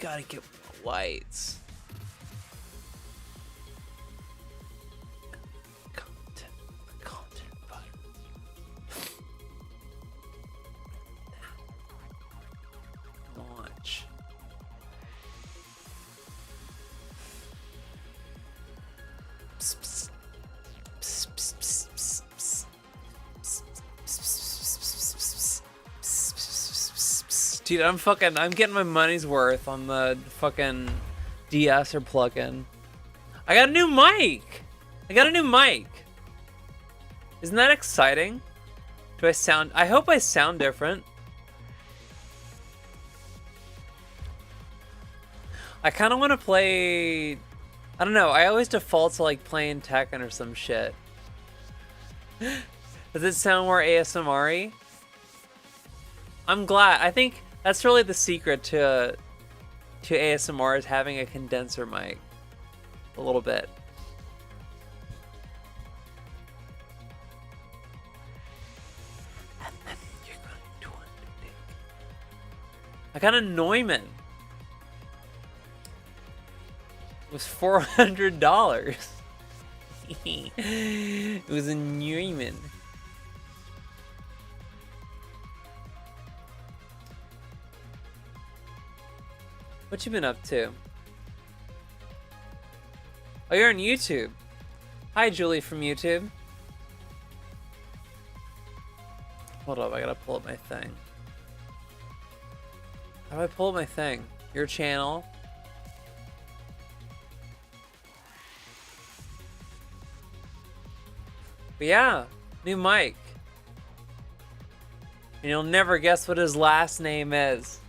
gotta get lights. Content button. Launch. Dude, I'm getting my money's worth on the fucking de-esser plugin. I got a new mic! Isn't that exciting? I hope I sound different. I kind of want to play, I don't know, I always default to like playing Tekken or some shit. Does it sound more ASMR-y? I'm glad. I think that's really the secret to ASMR, is having a condenser mic. A little bit. And then you're going to want to take. I got a Neumann. It was $400. It was a Neumann. What you been up to? Oh, you're on YouTube. Hi, Julie from YouTube. Hold up, I gotta pull up my thing. How do I pull up my thing? Your channel. But yeah, new mic. And you'll never guess what his last name is.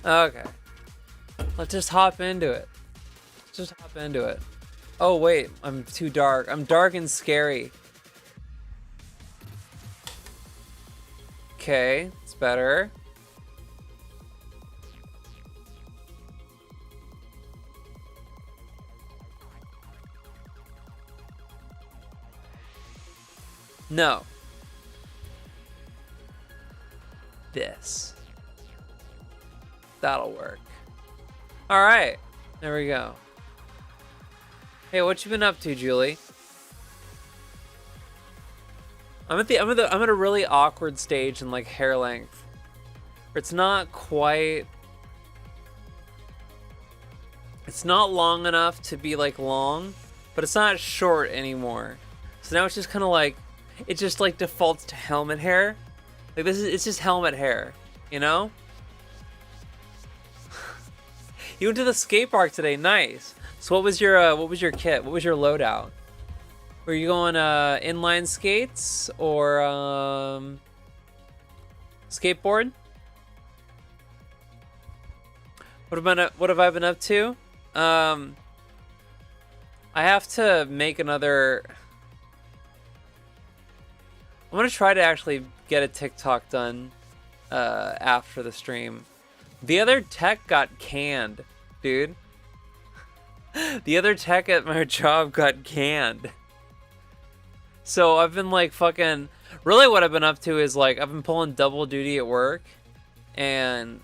Okay. Let's just hop into it. Oh, wait. I'm too dark. I'm dark and scary. Okay. It's better. No. This. That'll work. All right, there we go. Hey, what you been up to, Julie? I'm at a really awkward stage in like hair length. It's not quite. It's not long enough to be like long, but it's not short anymore. So now it's just kind of like, it just like defaults to helmet hair. Like it's just helmet hair, you know? You went to the skate park today, nice. So what was your kit? What was your loadout? Were you going inline skates or skateboard? What have I been up to? I have to make another. I'm gonna try to actually get a TikTok done after the stream. The other tech got canned, dude. The other tech at my job got canned. So I've been like fucking. Really, what I've been up to is like I've been pulling double duty at work, and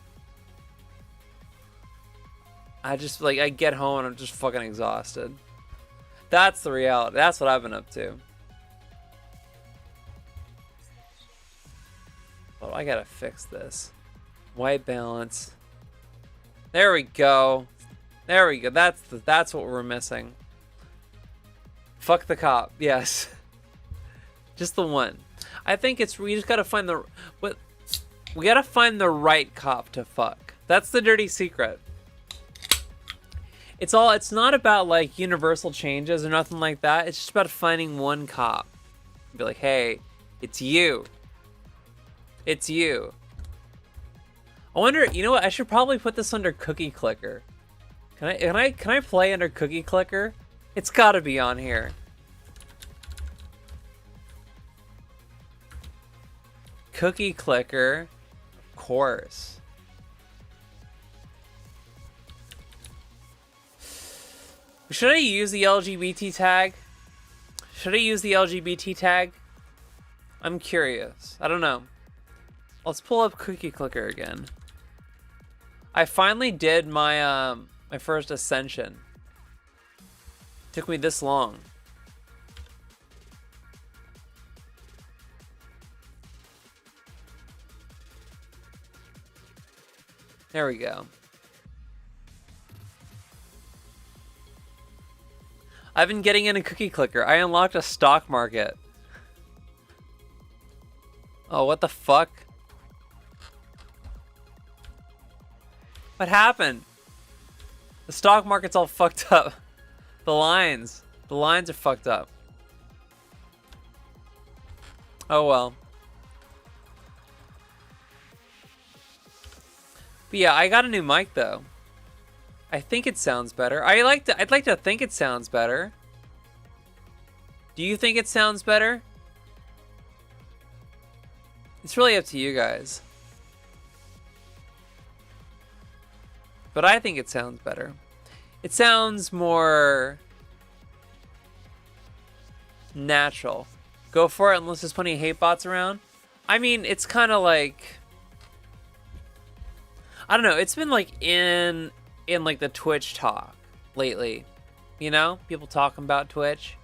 I just like I get home and I'm just fucking exhausted. That's the reality. That's what I've been up to. Oh, I gotta fix this. White balance. There we go. There we go. That's what we're missing. Fuck the cop. Yes. Just the one. I think we just gotta find we gotta find the right cop to fuck. That's the dirty secret. It's not about like universal changes or nothing like that. It's just about finding one cop. Be like, hey, it's you. It's you. I wonder, you know what? I should probably put this under Cookie Clicker. Can I play under Cookie Clicker? It's gotta be on here. Cookie Clicker, of course. Should I use the LGBT tag? Should I use the LGBT tag? I'm curious. I don't know. Let's pull up Cookie Clicker again. I finally did my my first ascension. Took me this long. There we go. I've been getting into Cookie Clicker. I unlocked a stock market. Oh, what the fuck? What happened? The stock market's all fucked up. The lines are fucked up. Oh well. But yeah, I got a new mic though. I think it sounds better. I'd like to think it sounds better. Do you think it sounds better? It's really up to you guys. But I think it sounds better. It sounds more natural. Go for it unless there's plenty of hate bots around. I mean, it's kind of like, I don't know. It's been like in like the Twitch talk lately. You know, people talking about Twitch.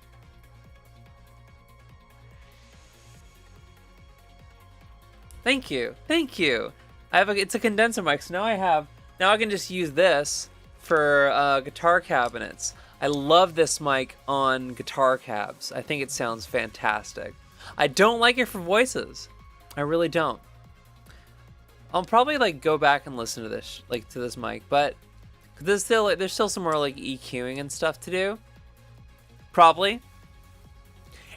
Thank you. Thank you. It's a condenser mic, so now I can just use this for guitar cabinets. I love this mic on guitar cabs. I think it sounds fantastic. I don't like it for voices. I really don't. I'll probably like go back and listen to this, like to this mic, but there's still some more like EQing and stuff to do. Probably.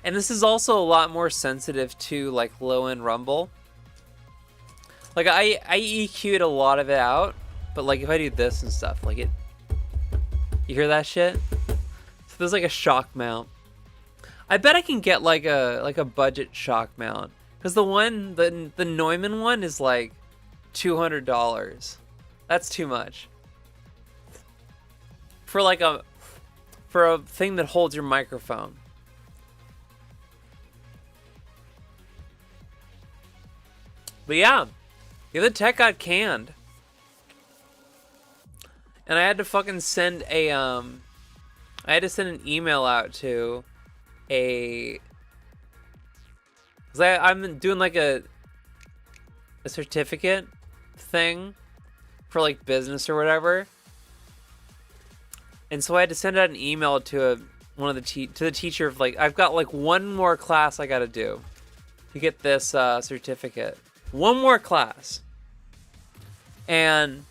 And this is also a lot more sensitive to like low end rumble. Like I EQ'd a lot of it out, but like if I do this and stuff, like it, you hear that shit? So there's like a shock mount. I bet I can get like a budget shock mount, because the Neumann one is like $200. That's too much for a thing that holds your microphone. But yeah, the other tech got canned. And I had to fucking send an email out to because I'm doing like a certificate thing for like business or whatever. And so I had to send out an email to to the teacher of like, I've got like one more class I got to do to get this certificate. One more class. And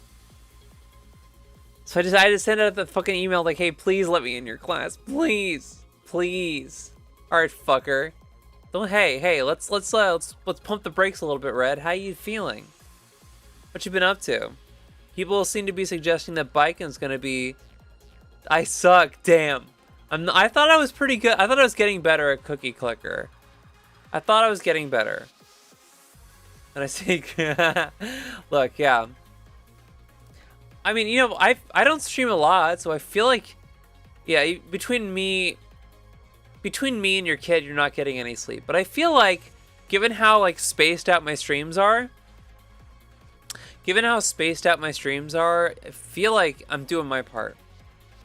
so I had to send out the fucking email like, hey, please let me in your class. Please. Please. Alright, fucker. Hey, let's pump the brakes a little bit, Red. How you feeling? What you been up to? People seem to be suggesting that biking's gonna be... I suck, damn. I thought I was pretty good. I thought I was getting better at Cookie Clicker. I thought I was getting better. And I see... Look, yeah. I mean, you know, I don't stream a lot, so I feel like, yeah, between me and your kid, you're not getting any sleep. But I feel like, given how like spaced out my streams are, I feel like I'm doing my part.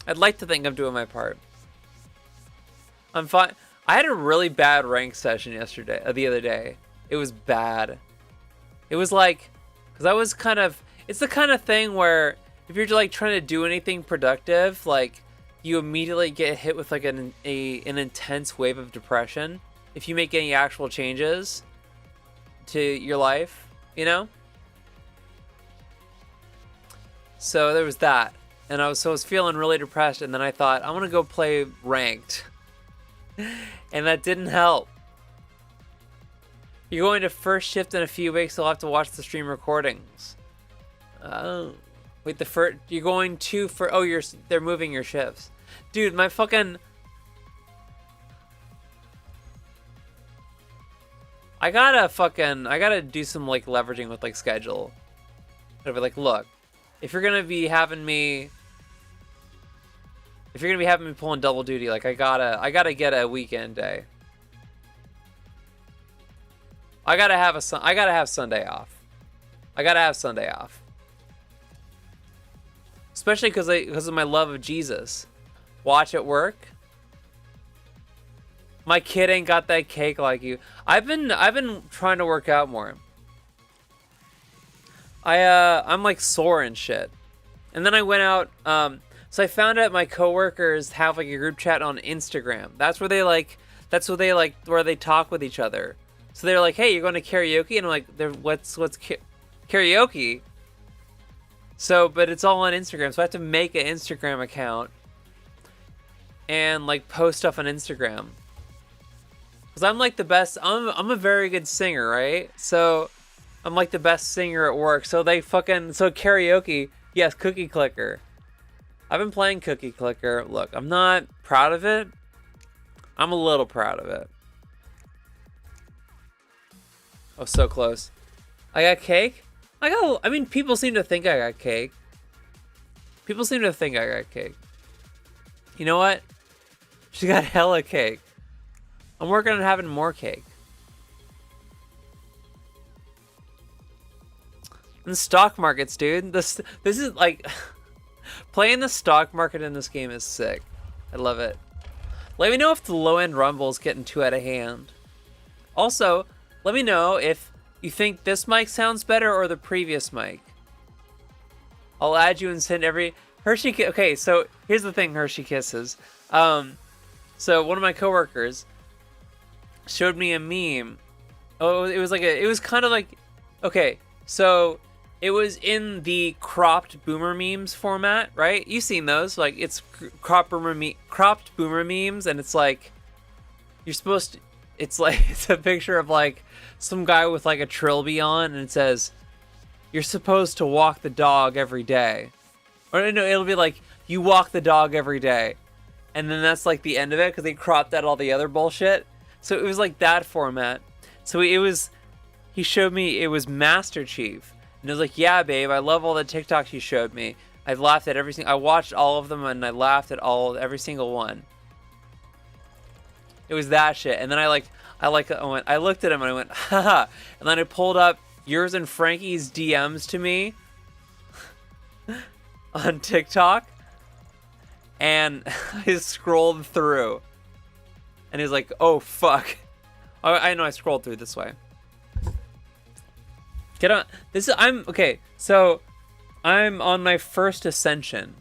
I'd like to think I'm doing my part. I'm fine. I had a really bad rank session the other day. It was bad. It was like, because I was kind of, it's the kind of thing where if you're like trying to do anything productive, like you immediately get hit with like an intense wave of depression if you make any actual changes to your life, you know? So there was that. And I was feeling really depressed, and then I thought, I want to go play ranked. And that didn't help. You're going to first shift in a few weeks, so I'll have to watch the stream recordings. Oh. Wait, the first... You're going to... Oh, they're moving your shifts. Dude, my fucking... I gotta do some, like, leveraging with, like, schedule. I'll be like, look, if you're gonna be having me pulling double duty, like, I gotta get a weekend day. I gotta have Sunday off. I gotta have Sunday off. Especially because of my love of Jesus. Watch it work. My kid ain't got that cake like you. I've been trying to work out more. I'm like sore and shit. And then I went out, so I found out my coworkers have like a group chat on Instagram. That's where they talk with each other. So they're like, hey, you're going to karaoke? And I'm like, what's karaoke? So, but it's all on Instagram. So I have to make an Instagram account and like post stuff on Instagram. Cause I'm like the best, I'm a very good singer, right? So I'm like the best singer at work. So so karaoke, yes, Cookie Clicker. I've been playing Cookie Clicker. Look, I'm not proud of it. I'm a little proud of it. Oh, so close. I got cake? I mean, people seem to think I got cake. People seem to think I got cake. You know what? She got hella cake. I'm working on having more cake. And stock markets, dude. This is like... Playing the stock market in this game is sick. I love it. Let me know if the low-end rumble is getting too out of hand. Also, let me know if you think this mic sounds better or the previous mic. I'll add you and send every... Okay, so here's the thing, Hershey Kisses. So one of my coworkers showed me a meme. Oh, it was kind of like, okay, so it was in the cropped boomer memes format, right? You've seen those, like it's cropped boomer memes, and it's like you're supposed to, it's like it's a picture of like some guy with like a trilby on, and it says you're supposed to walk the dog every day, or no, it'll be like you walk the dog every day, and then that's like the end of it because they cropped out all the other bullshit. So it was like that format. So he showed me, it was Master Chief. And I was like, yeah, babe, I love all the TikToks you showed me. I laughed at I watched all of them and I laughed at every single one. It was that shit. And then I looked at him and I went, haha. And then I pulled up yours and Frankie's DMs to me on TikTok. And I scrolled through. And he's like, oh, fuck. I know I scrolled through this way. Get on. Okay, so I'm on my first ascension.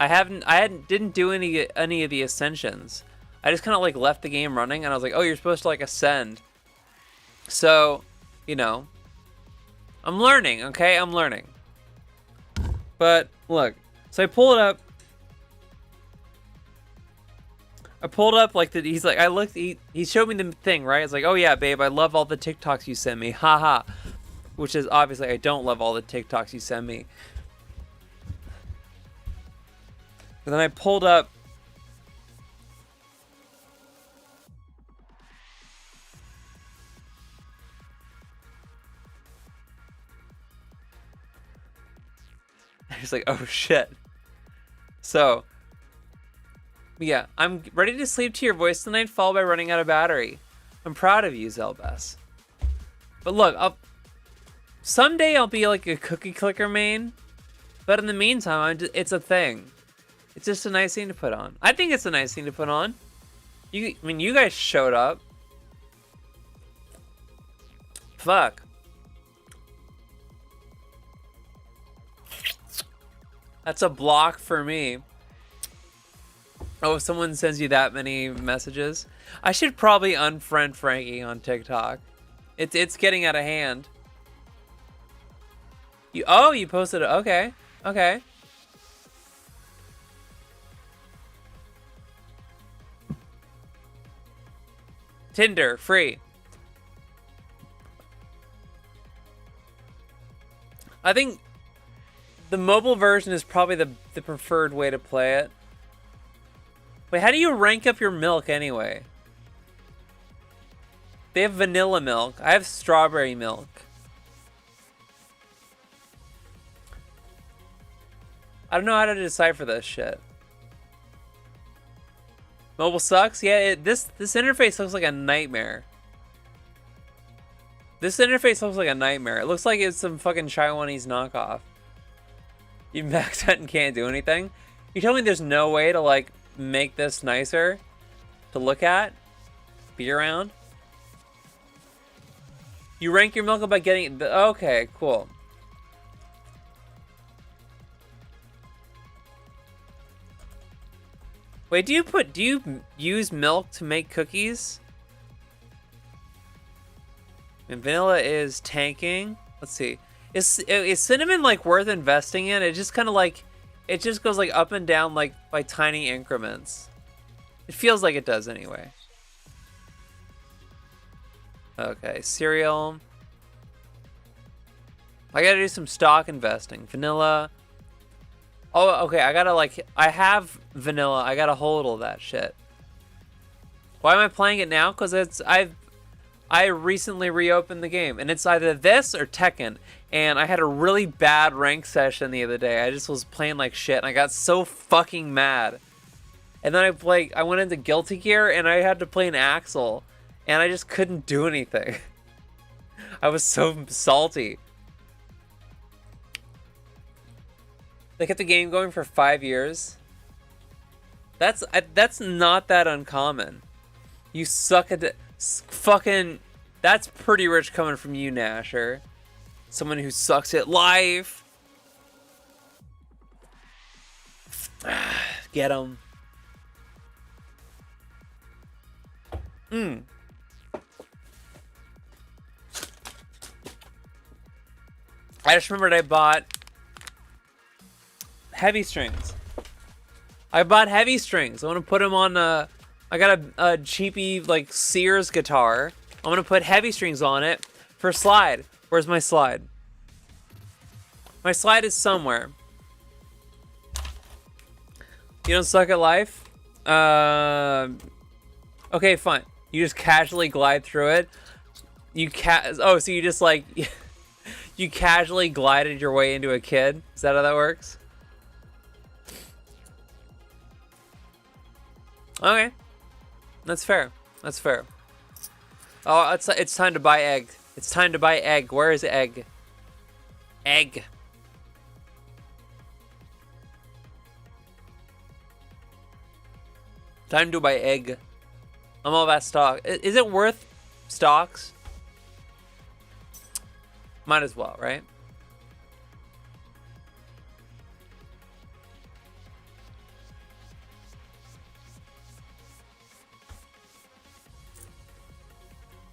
Didn't do any of the ascensions. I just kind of like left the game running and I was like, oh, you're supposed to like ascend. So, you know, I'm learning, okay? I'm learning. But look, so I pull it up. Like he's like, he showed me the thing, right? It's like, oh yeah, babe, I love all the TikToks you send me, haha. Which is obviously, I don't love all the TikToks you send me. But then I pulled up. He's like, oh shit. So, yeah, I'm ready to sleep to your voice tonight, followed by running out of battery. I'm proud of you, Zelbess. But look, someday I'll be like a Cookie Clicker main. But in the meantime, it's a thing. It's just a nice thing to put on. I think it's a nice thing to put on. I mean, you guys showed up. Fuck. That's a block for me. Oh, if someone sends you that many messages, I should probably unfriend Frankie on TikTok. It's getting out of hand. You posted it. Okay. Tinder free. I think the mobile version is probably the preferred way to play it. Wait, how do you rank up your milk anyway? They have vanilla milk. I have strawberry milk. I don't know how to decipher this shit. Mobile sucks? Yeah, this interface looks like a nightmare. This interface looks like a nightmare. It looks like it's some fucking Taiwanese knockoff. You maxed out and can't do anything? You tell me there's no way to, like, make this nicer to look at? Be around? You rank your milk by getting... Okay, cool. Wait, do you use milk to make cookies? And vanilla is tanking. Let's see. Is cinnamon like worth investing in? It just kind of like, it just goes like up and down like by tiny increments. It feels like it does anyway. Okay, cereal. I gotta do some stock investing. Vanilla. Oh, okay, I have vanilla. I gotta hold all that shit. Why am I playing it now? Because I recently reopened the game, and it's either this or Tekken. And I had a really bad rank session the other day. I just was playing like shit, and I got so fucking mad. And then I went into Guilty Gear, and I had to play an Axel, and I just couldn't do anything. I was so salty. They kept the game going for 5 years. That's not that uncommon. You suck at fucking. That's pretty rich coming from you, Nasher. Someone who sucks at life. Get him. I just remembered I bought heavy strings. I bought heavy strings. I want to put them on I got a cheapy like Sears guitar. I'm gonna put heavy strings on it for slide. Where's my slide? My slide is somewhere. You don't suck at life? Okay, fine. You just casually glide through it. Oh, so you just like you casually glided your way into a kid? Is that how that works? Okay. That's fair. That's fair. Oh, it's time to buy egg. It's time to buy egg. Where is egg? Egg. Time to buy egg. I'm all about stock. Is it worth stocks? Might as well, right?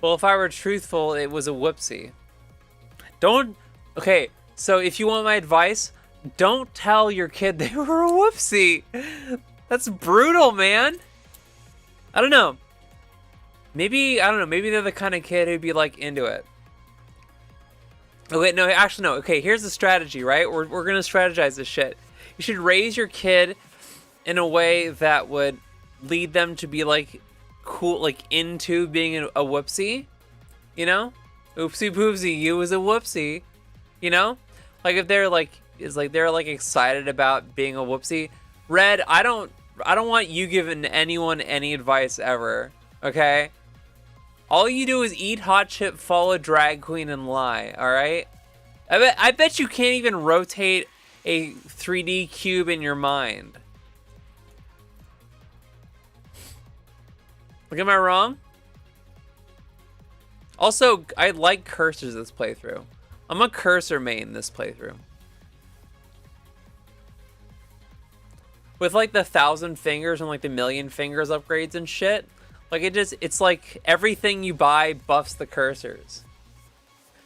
Well, if I were truthful, it was a whoopsie. Okay, so if you want my advice, don't tell your kid they were a whoopsie. That's brutal, man. I don't know. Maybe they're the kind of kid who'd be like into it. Okay, no, actually no. Okay, here's the strategy, right? We're gonna strategize this shit. You should raise your kid in a way that would lead them to be like cool, like into being a whoopsie, you know? Oopsie poopsie, you was a whoopsie, you know? Like if they're like, they're like excited about being a whoopsie. Red, I don't want you giving anyone any advice ever, okay? All you do is eat hot chip, follow drag queen, and lie, alright? I bet you can't even rotate a 3D cube in your mind. Like, am I wrong? Also, I like cursors this playthrough. I'm a cursor main this playthrough. With like the 1,000 fingers and like the 1,000,000 fingers upgrades and shit. Like it's like everything you buy buffs the cursors.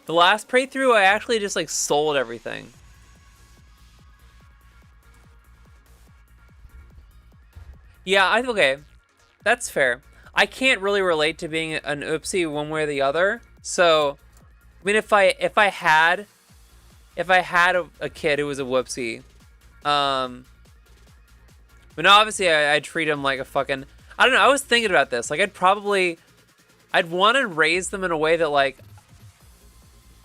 The last playthrough, I actually just like sold everything. Yeah, okay. That's fair. I can't really relate to being an oopsie one way or the other. So, I mean, if I had if I had a kid who was a whoopsie. But no, obviously I'd treat him like a fucking, I don't know, I was thinking about this. Like I'd want to raise them in a way that like,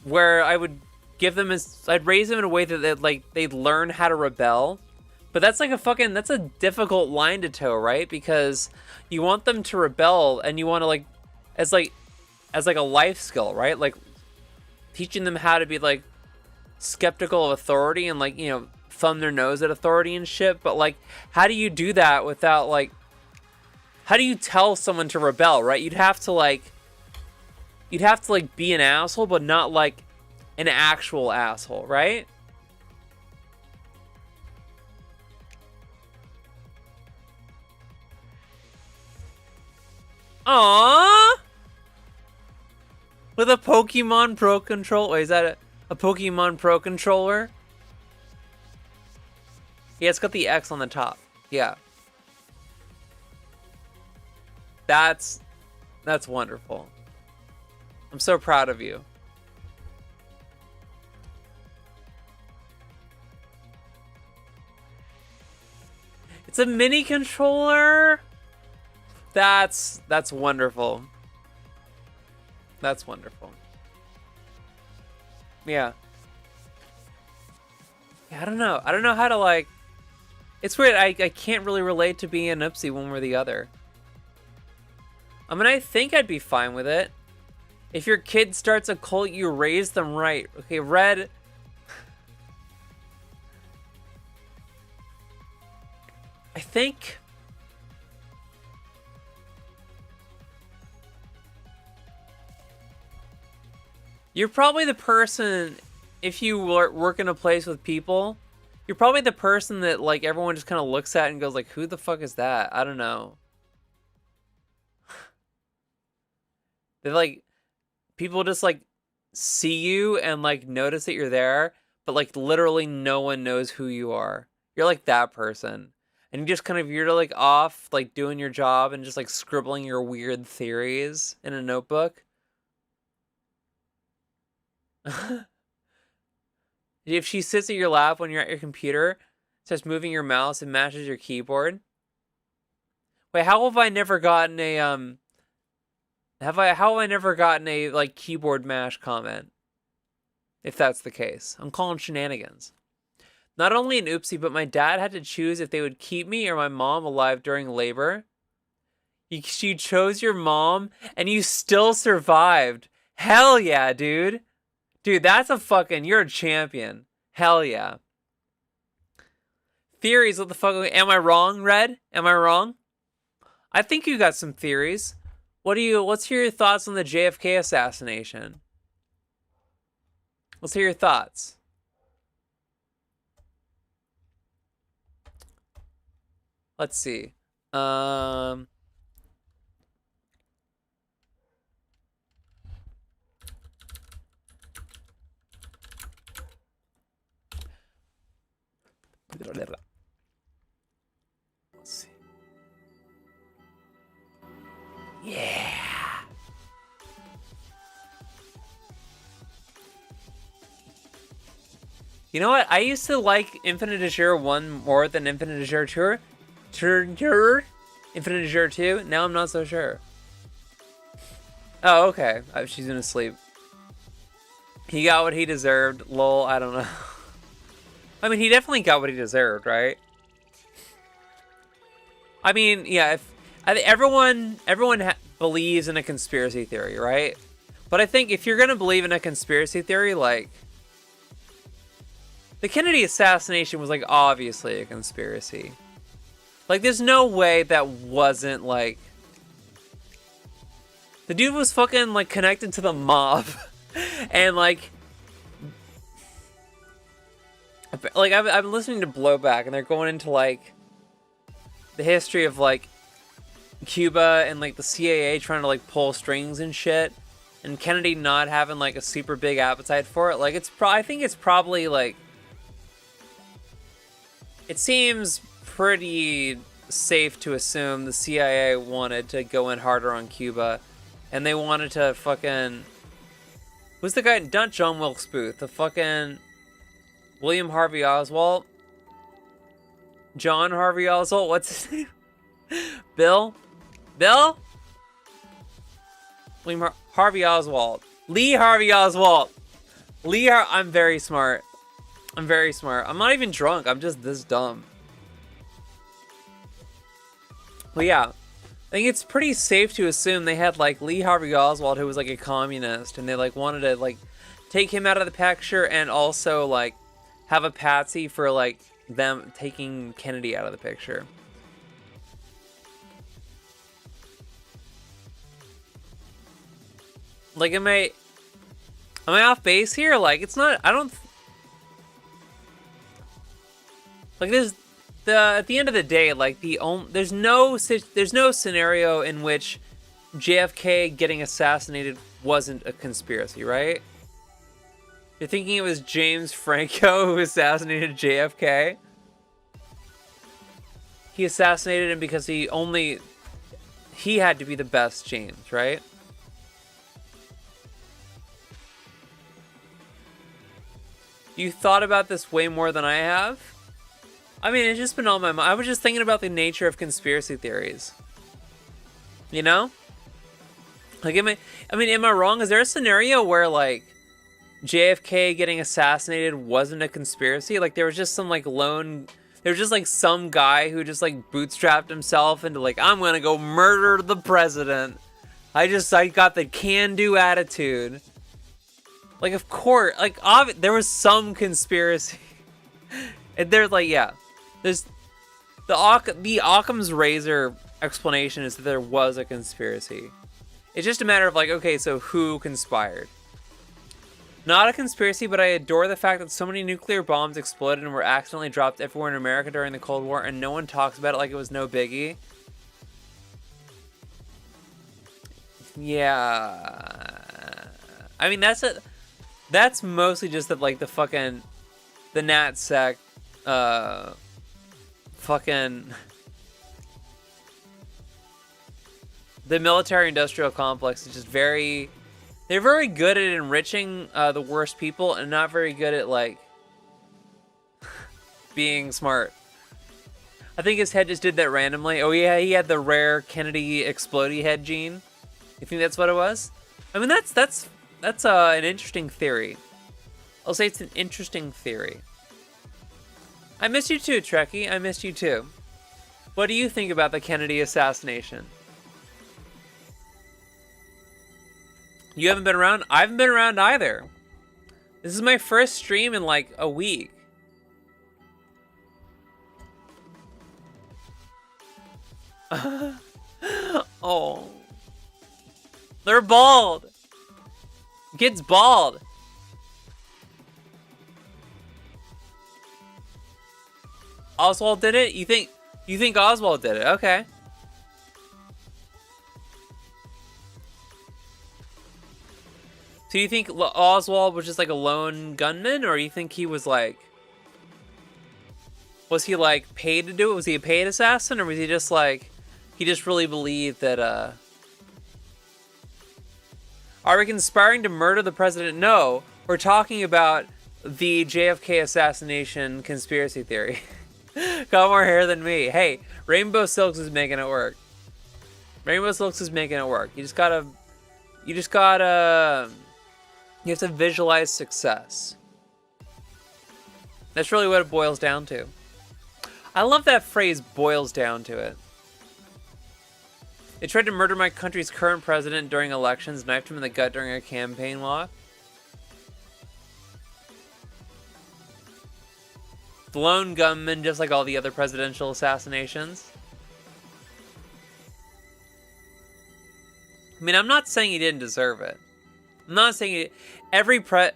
where I would give them I'd raise them in a way that they'd learn how to rebel. But that's like that's a difficult line to toe, right? Because you want them to rebel and you want to as a life skill, right? Like teaching them how to be like skeptical of authority and like, thumb their nose at authority and shit. But like, how do you do that without how do you tell someone to rebel, right? You'd have to be an asshole, but not like an actual asshole, right? Aww! With a Pokemon Pro controller. Wait, is that a Pokemon Pro controller? Yeah, it's got the X on the top. Yeah. That's wonderful. I'm so proud of you. It's a mini controller? That's wonderful. That's wonderful. Yeah. I don't know. I don't know how to it's weird. I can't really relate to being an Oopsie one way or the other. I mean, I think I'd be fine with it. If your kid starts a cult, you raise them right. Okay, Red. I think you're probably the person, if you work in a place with people, you're probably the person that everyone just kind of looks at and goes like, who the fuck is that? I don't know. They people just see you and notice that you're there, but literally no one knows who you are. You're like that person. And you just you're off doing your job and just scribbling your weird theories in a notebook. If she sits at your lap when you're at your computer, starts moving your mouse and matches your keyboard. Wait, how have I never gotten a how have I never gotten a keyboard mash comment? If that's the case, I'm calling shenanigans. Not only an oopsie, but my dad had to choose if they would keep me or my mom alive during labor. You chose your mom and you still survived. Hell yeah, dude. Dude, that's you're a champion. Hell yeah. Theories, what the fuck? Am I wrong, Red? Am I wrong? I think you got some theories. Let's hear your thoughts on the JFK assassination. Let's hear your thoughts. Let's see. Let's see. Yeah. You know what? I used to like Infinite Azure 1 more than Infinite Azure 2. Infinite Azure 2? Now I'm not so sure. Oh, okay. She's gonna sleep. He got what he deserved. Lol, I don't know. I mean, he definitely got what he deserved, right? I mean, yeah, everyone believes in a conspiracy theory, right? But I think if you're gonna believe in a conspiracy theory, the Kennedy assassination was obviously a conspiracy. There's no way that wasn't the dude was fucking connected to the mob, and I'm listening to Blowback, and they're going into the history of Cuba and the CIA trying to pull strings and shit, and Kennedy not having a super big appetite for it. I think it's probably it seems pretty safe to assume the CIA wanted to go in harder on Cuba, and they wanted to fucking, who's the guy? Not John Wilkes Booth. The fucking William Harvey Oswald. John Harvey Oswald. What's his name? Bill? Bill? William Harvey Oswald. Lee Harvey Oswald. I'm very smart. I'm very smart. I'm not even drunk. I'm just this dumb. Well, yeah. I think it's pretty safe to assume they had, like, Lee Harvey Oswald, who was, like, a communist, and they, like, wanted to, like, take him out of the picture and also, like, have a patsy for, like, them taking Kennedy out of the picture. Like, am I off base here? Like, it's not, I don't, like, at the end of the day, like, there's no scenario in which JFK getting assassinated wasn't a conspiracy, right? You're thinking it was James Franco who assassinated JFK? He assassinated him because he had to be the best James, right? You thought about this way more than I have? I mean, it's just been on my mind. I was just thinking about the nature of conspiracy theories. You know? Like, am I wrong? Is there a scenario where, like, JFK getting assassinated wasn't a conspiracy? Like, there was just some, like, there was just, like, some guy who just, like, bootstrapped himself into, like, I'm gonna go murder the president. I got the can-do attitude. Like, of course, like, there was some conspiracy. And there's, like, yeah. There's the Occam's razor explanation is that there was a conspiracy. It's just a matter of, like, okay, so who conspired? Not a conspiracy, but I adore the fact that so many nuclear bombs exploded and were accidentally dropped everywhere in America during the Cold War, and no one talks about it like it was no biggie. Yeah. I mean, that's mostly just that, like, the NatSec, the military-industrial complex is just they're very good at enriching the worst people and not very good at, like, being smart. I think his head just did that randomly. Oh yeah, he had the rare Kennedy explodey head gene. You think that's what it was? I mean, that's an interesting theory. I'll say it's an interesting theory. I missed you too, Trekkie. I missed you too. What do you think about the Kennedy assassination? You haven't been around? I haven't been around either. This is my first stream in, like, a week. Oh. They're bald. Kid's bald. Oswald did it? You think Oswald did it? Okay. So you think Oswald was just, like, a lone gunman, or you think he was, like, was he, like, paid to do it? Was he a paid assassin, or was he just, like, he just really believed that, Are we conspiring to murder the president? No, we're talking about the JFK assassination conspiracy theory. Got more hair than me. Hey, Rainbow Silks is making it work. Rainbow Silks is making it work. You have to visualize success. That's really what it boils down to. I love that phrase, boils down to it. They tried to murder my country's current president during elections, knifed him in the gut during a campaign walk. The lone gunman, just like all the other presidential assassinations. I mean, I'm not saying he didn't deserve it. I'm not saying every president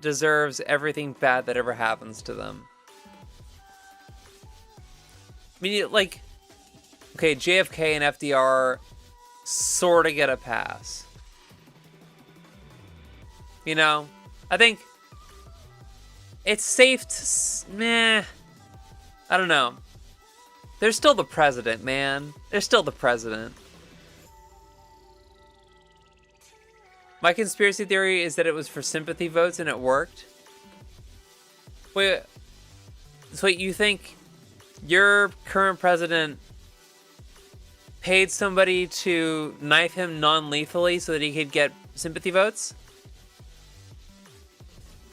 deserves everything bad that ever happens to them. I mean, like, okay, JFK and FDR sort of get a pass. You know, I think it's safe to, meh, I don't know. They're still the president, man. They're still the president. My conspiracy theory is that it was for sympathy votes and it worked. Wait, so wait, you think your current president paid somebody to knife him non-lethally so that he could get sympathy votes?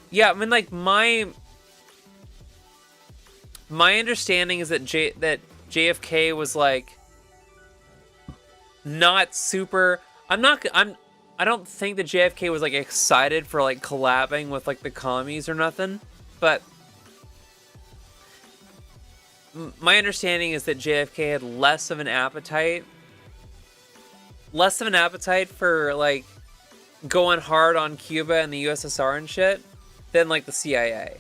Yeah, I mean, like, my understanding is that JFK was like not super. I don't think that JFK was like excited for like collabing with like the commies or nothing, but my understanding is that JFK had less of an appetite for like going hard on Cuba and the USSR and shit than like the CIA.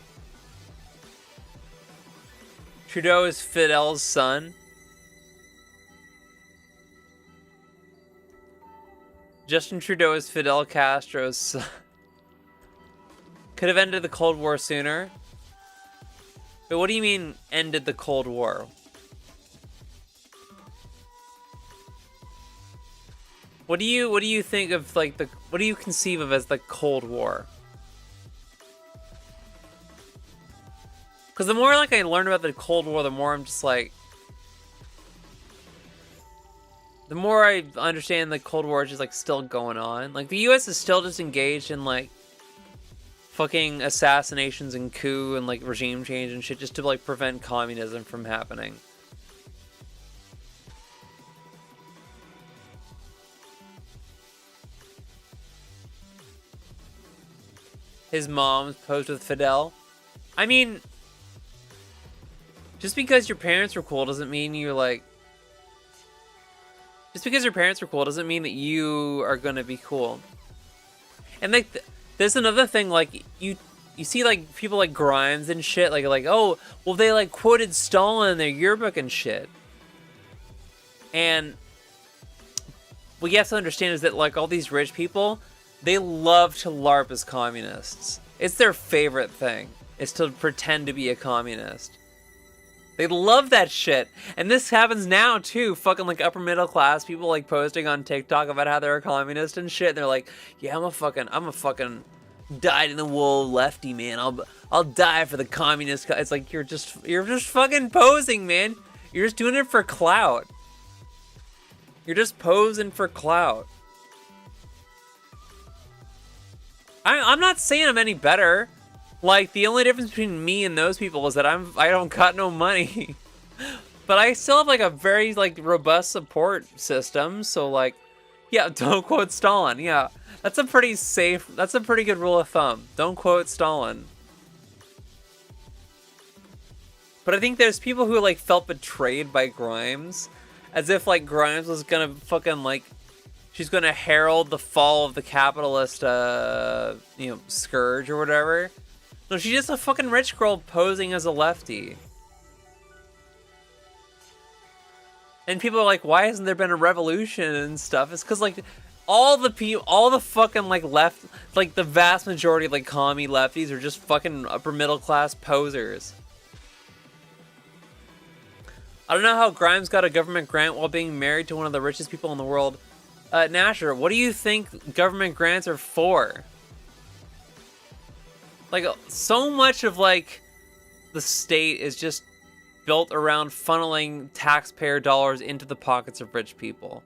Trudeau is Fidel's son. Justin Trudeau is Fidel Castro's son. Could have ended the Cold War sooner. But what do you mean ended the Cold War? What do you think of like what do you conceive of as the Cold War? Because the more like I learn about the Cold War, the more I'm just like, the more I understand the Cold War is just like still going on. Like the U.S. is still just engaged in like fucking assassinations and coup and like regime change and shit just to like prevent communism from happening. His mom's posed with Fidel. I mean, just because your parents were cool doesn't mean you're like... Just because your parents were cool doesn't mean that you are gonna be cool. And like, there's another thing, like, you see like people like Grimes and shit, like, oh, well they like quoted Stalin in their yearbook and shit. And what you have to understand is that like all these rich people, they love to LARP as communists. It's their favorite thing, is to pretend to be a communist. They love that shit. And this happens now too. Fucking like upper middle class people like posting on TikTok about how they're a communist and shit. And they're like, yeah, I'm a fucking dyed in the wool lefty, man. I'll die for the communist. It's like you're just fucking posing, man. You're just doing it for clout. You're just posing for clout. I'm not saying I'm any better. Like, the only difference between me and those people is that I don't got no money. But I still have, like, a very, like, robust support system. So, like, yeah, don't quote Stalin. Yeah, that's a pretty good rule of thumb. Don't quote Stalin. But I think there's people who, like, felt betrayed by Grimes. As if, like, Grimes was gonna fucking, like, she's gonna herald the fall of the capitalist, scourge or whatever. No, she's just a fucking rich girl posing as a lefty. And people are like, why hasn't there been a revolution and stuff? It's because, like, all the fucking, like, left, like, the vast majority of, like, commie lefties are just fucking upper middle class posers. I don't know how Grimes got a government grant while being married to one of the richest people in the world. Nasher, what do you think government grants are for? Like, so much of, like, the state is just built around funneling taxpayer dollars into the pockets of rich people.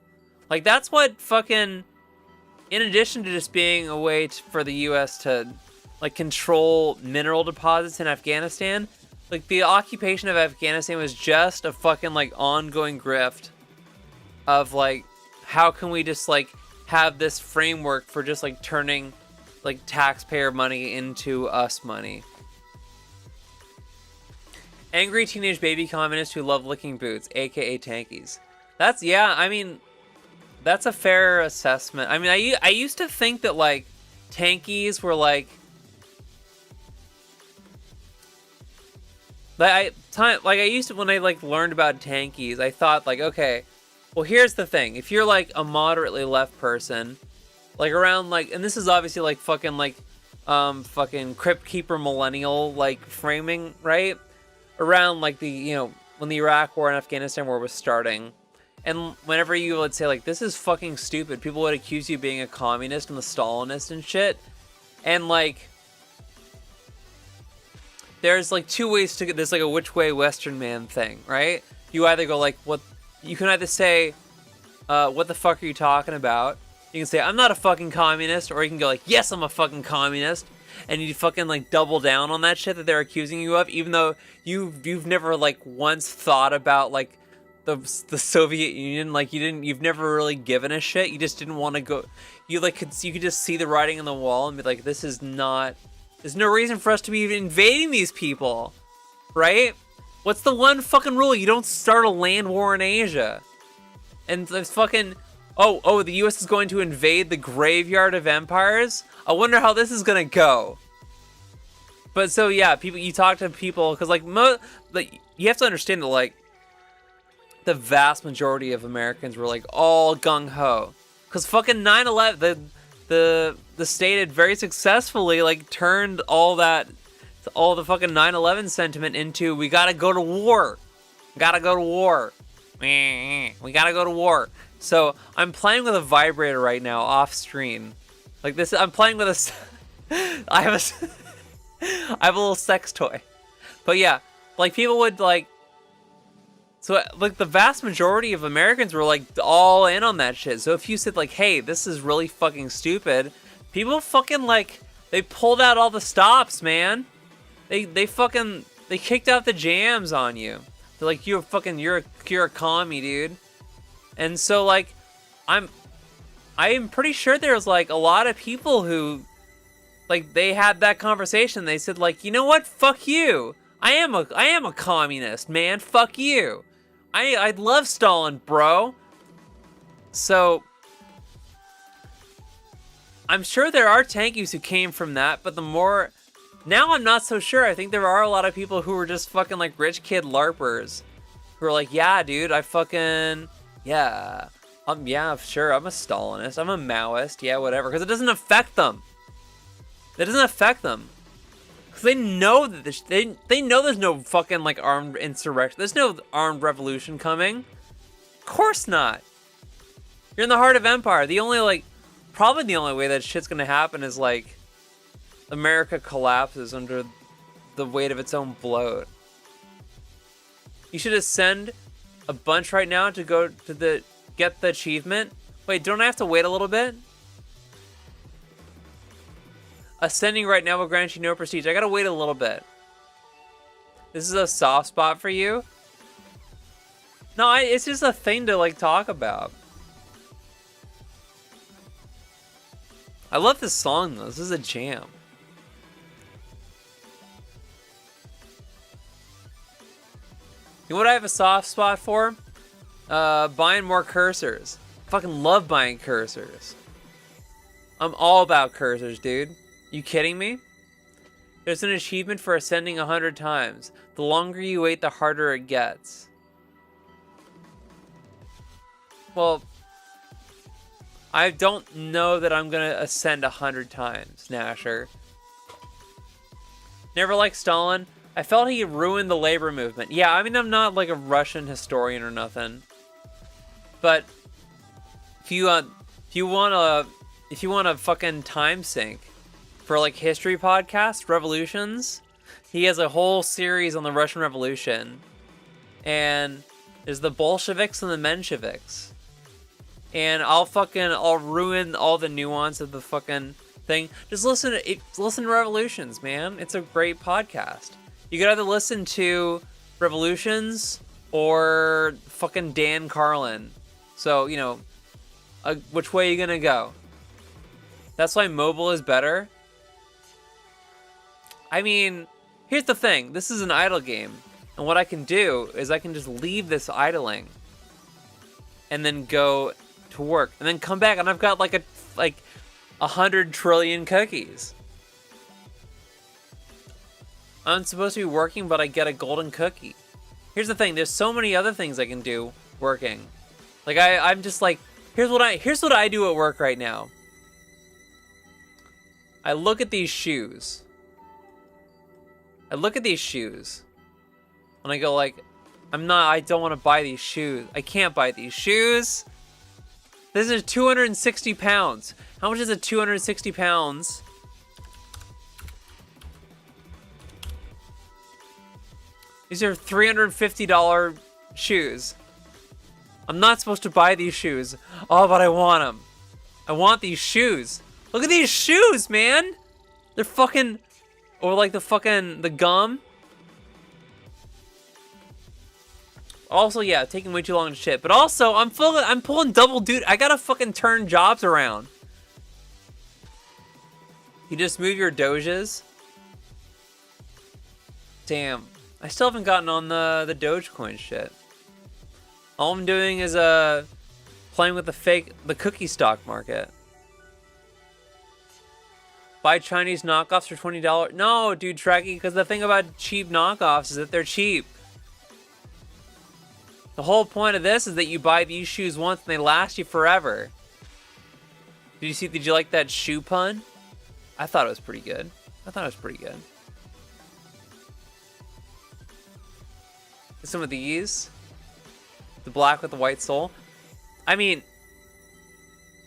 Like, that's what fucking... In addition to just being a way for the U.S. to, like, control mineral deposits in Afghanistan, like, the occupation of Afghanistan was just a fucking, like, ongoing grift of, like, how can we just, like, have this framework for just, like, turning... like taxpayer money into us money. Angry teenage baby communists who love licking boots, aka tankies. That's, yeah, I mean, that's a fair assessment. I mean, I used to think that like tankies were like I used to, when I like learned about tankies, I thought like, okay, well here's the thing. If you're like a moderately left person, like around like, and this is obviously like fucking Crypt Keeper millennial like framing, right? Around like the, when the Iraq War and Afghanistan War was starting, And whenever you would say like, this is fucking stupid, people would accuse you of being a communist and the Stalinist and shit. And like, there's like two ways to get this, like a which way Western man thing, right? You either go like, what, you can either say, what the fuck are you talking about? You can say, I'm not a fucking communist, or you can go like, yes, I'm a fucking communist. And you fucking like double down on that shit that they're accusing you of, even though you've never like once thought about like the Soviet Union, like you've never really given a shit. You just didn't want to go. You could just see the writing on the wall and be like, this is not. There's no reason for us to be even invading these people, right? What's the one fucking rule? You don't start a land war in Asia. And there's fucking, the U.S. is going to invade the graveyard of empires? I wonder how this is gonna go. But so yeah, you talk to people, because like, you have to understand that like, the vast majority of Americans were like all gung-ho. Because fucking 9/11, the state had very successfully like turned all the fucking 9/11 sentiment into, we gotta go to war. We gotta go to war. So I'm playing with a vibrator right now off screen. Like this, I'm playing with I have a little sex toy. But yeah, like people would like, so like the vast majority of Americans were like all in on that shit. So if you said like, hey, this is really fucking stupid, people fucking like, they pulled out all the stops, man. They kicked out the jams on you. They're like, you're a commie, dude. And so like, I am pretty sure there's like a lot of people who like, they had that conversation. They said like, you know what? Fuck you. I am a communist, man. Fuck you. I love Stalin, bro. So I'm sure there are tankies who came from that, but now I'm not so sure. I think there are a lot of people who were just fucking like rich kid LARPers who are like, yeah, dude, yeah, sure, I'm a Stalinist, I'm a Maoist, yeah, whatever, because it doesn't affect them. It doesn't affect them. Because they know that they know there's no fucking like armed insurrection. There's no armed revolution coming. Of course not. You're in the heart of empire. Probably the only way that shit's gonna happen is like America collapses under the weight of its own bloat. You should ascend a bunch right now to go to get the achievement. Wait, don't I have to wait a little bit? Ascending right now will grant you no prestige. I gotta wait a little bit. This is a soft spot for you? No, it's just a thing to like talk about. I love this song though. This is a jam. You know what I have a soft spot for? Buying more cursors. I fucking love buying cursors. I'm all about cursors, dude. You kidding me? There's an achievement for ascending 100 times. The longer you wait, the harder it gets. Well, I don't know that I'm gonna ascend 100 times, Nasher. Never liked Stalin. I felt he ruined the labor movement. Yeah, I mean, I'm not like a Russian historian or nothing. But if you want a fucking time sink for like history podcasts, Revolutions, he has a whole series on the Russian Revolution. And there's the Bolsheviks and the Mensheviks. And I'll ruin all the nuance of the fucking thing. Just listen to Revolutions, man. It's a great podcast. You could either listen to Revolutions or fucking Dan Carlin. So, you know, which way are you gonna go? That's why mobile is better. I mean, here's the thing. This is an idle game. And what I can do is I can just leave this idling and then go to work and then come back and I've got like 100 trillion cookies. I'm supposed to be working, but I get a golden cookie. Here's the thing. There's so many other things I can do working. Like I'm just like, here's what I do at work right now. I look at these shoes. And I go like, I don't want to buy these shoes. I can't buy these shoes. This is 260 pounds. How much is it 260 pounds? These are $350 shoes. I'm not supposed to buy these shoes. Oh, but I want them. I want these shoes. Look at these shoes, man. They're fucking, or like the gum. Also, yeah, taking way too long to ship. But also, I'm pulling double duty. I gotta fucking turn jobs around. You just move your doges. Damn. I still haven't gotten on the Dogecoin shit. All I'm doing is playing with the cookie stock market. Buy Chinese knockoffs for $20. No, dude, Trekkie, because the thing about cheap knockoffs is that they're cheap. The whole point of this is that you buy these shoes once and they last you forever. Did you like that shoe pun? I thought it was pretty good. Some of these. The black with the white sole. I mean,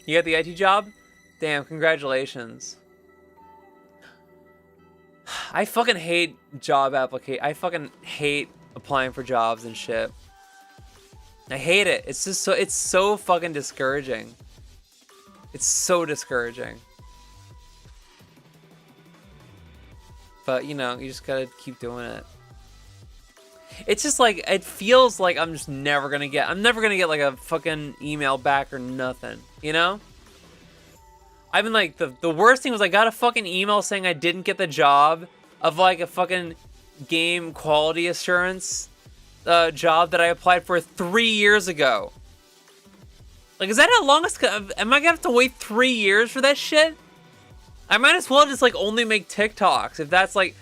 you got the IT job? Damn, congratulations. I fucking hate I fucking hate applying for jobs and shit. I hate it. It's so fucking discouraging. It's so discouraging. But, you know, you just gotta keep doing it. It's just like, it feels like I'm never gonna get like a fucking email back or nothing, you know? I mean, like, the worst thing was I got a fucking email saying I didn't get the job of like a fucking game quality assurance job that I applied for 3 years ago. Like, is that how long it's am I gonna have to wait 3 years for that shit? I might as well just like only make TikToks if that's like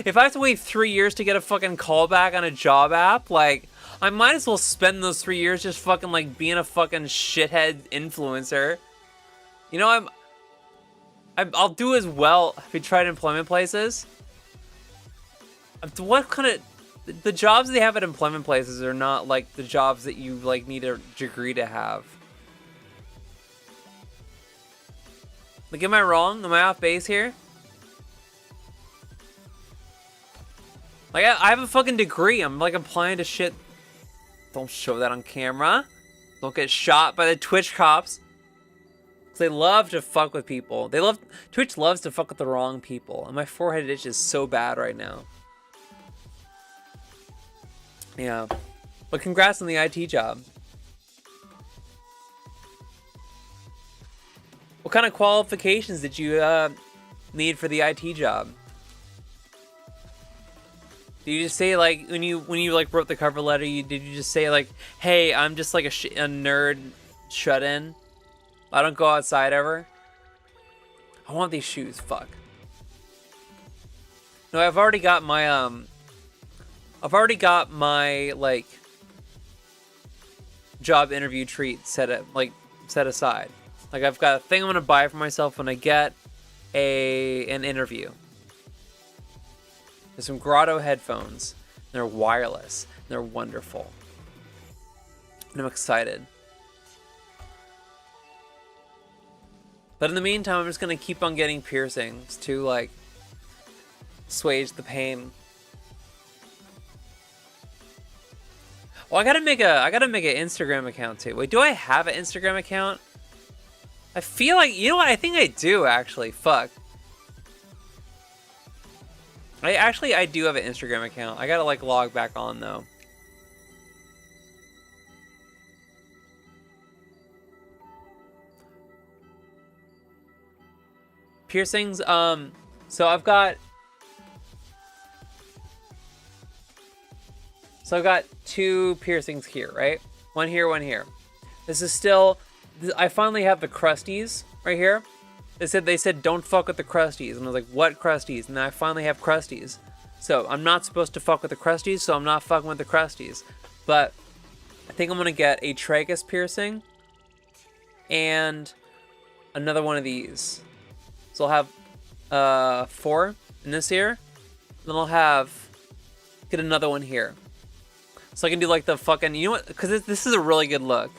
if I have to wait 3 years to get a fucking callback on a job app, like I might as well spend those 3 years just fucking like being a fucking shithead influencer. You know, I'll do as well if we tried employment places. What kind of the jobs they have at employment places are not like the jobs that you like need a degree to have. Like, am I wrong? Am I off base here? Like, I have a fucking degree. I'm like applying to shit. Don't show that on camera. Don't get shot by the Twitch cops. Cause they love to fuck with people. Twitch loves to fuck with the wrong people. And my forehead itch is so bad right now. Yeah, but congrats on the IT job. What kind of qualifications did you need for the IT job? Did you just say like when you like wrote the cover letter? Did you just say like, "Hey, I'm just like a nerd shut-in. I don't go outside ever. I want these shoes. Fuck." No, I've already got my like job interview treat set aside. Like I've got a thing I'm gonna buy for myself when I get an interview. There's some Grotto headphones. They're wireless. They're wonderful. And I'm excited. But in the meantime, I'm just gonna keep on getting piercings to like assuage the pain. Well, I gotta make an Instagram account too. Wait, do I have an Instagram account? I feel like, you know what? I think I do actually. Fuck. I do have an Instagram account. I gotta like log back on though. Piercings. So I've got 2 piercings here, right? One here, one here. This is still, I finally have the crusties right here. They said don't fuck with the crusties, and I was like, what crusties? And then I finally have crusties. So I'm not supposed to fuck with the crusties, so I'm not fucking with the crusties. But I think I'm gonna get a tragus piercing and another one of these. So I'll have 4 in this ear. Then I'll get another one here. So I can do like the fucking, you know what? Because this is a really good look.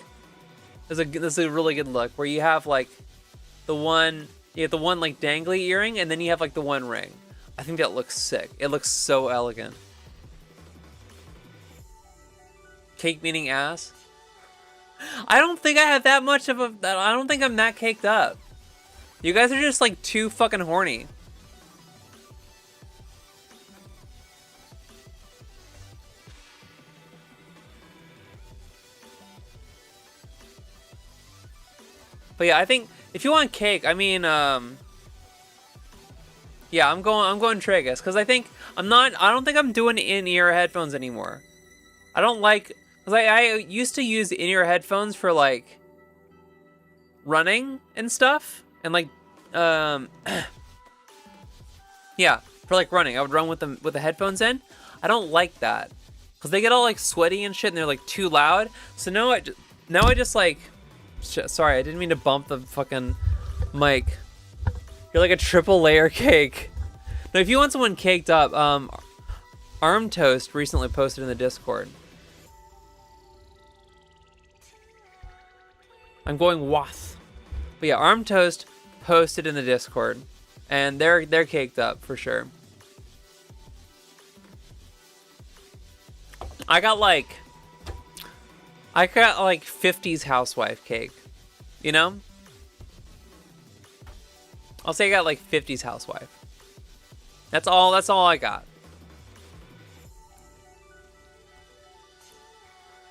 This is a really good look where you have like the one like dangly earring, and then you have like the one ring. I think that looks sick. It looks so elegant. Cake meaning ass. I don't think I have that much of a. I don't think I'm that caked up. You guys are just like too fucking horny. But yeah, I think if you want cake, I mean, yeah, I'm going Tragus because I don't think I'm doing in-ear headphones anymore. I don't like, cause I used to use in-ear headphones for like running and stuff, and like, yeah, for like running. I would run with the headphones in. I don't like that because they get all like sweaty and shit, and they're like too loud. So now I just like. Sorry, I didn't mean to bump the fucking mic. You're like a triple layer cake. Now, if you want someone caked up, Arm Toast recently posted in the Discord. I'm going wath. But yeah, Arm Toast posted in the Discord, and they're caked up for sure. I got like 50s housewife cake, you know? I'll say I got like 50s housewife. That's all I got.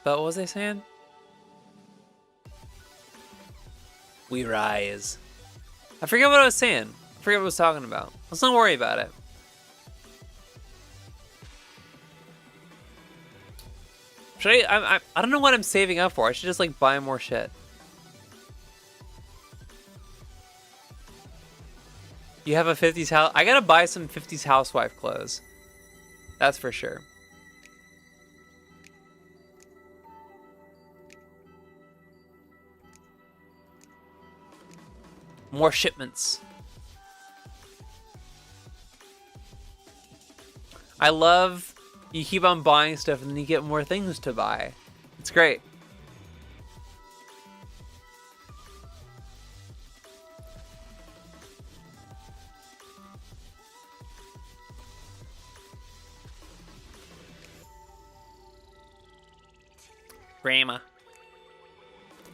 But what was I saying? We rise. I forget what I was saying. I forget what I was talking about. Let's not worry about it. Should I don't know what I'm saving up for. I should just like buy more shit. You have a 50s house. I gotta buy some 50s housewife clothes. That's for sure. More shipments. I love you keep on buying stuff and then you get more things to buy. It's great. Grandma.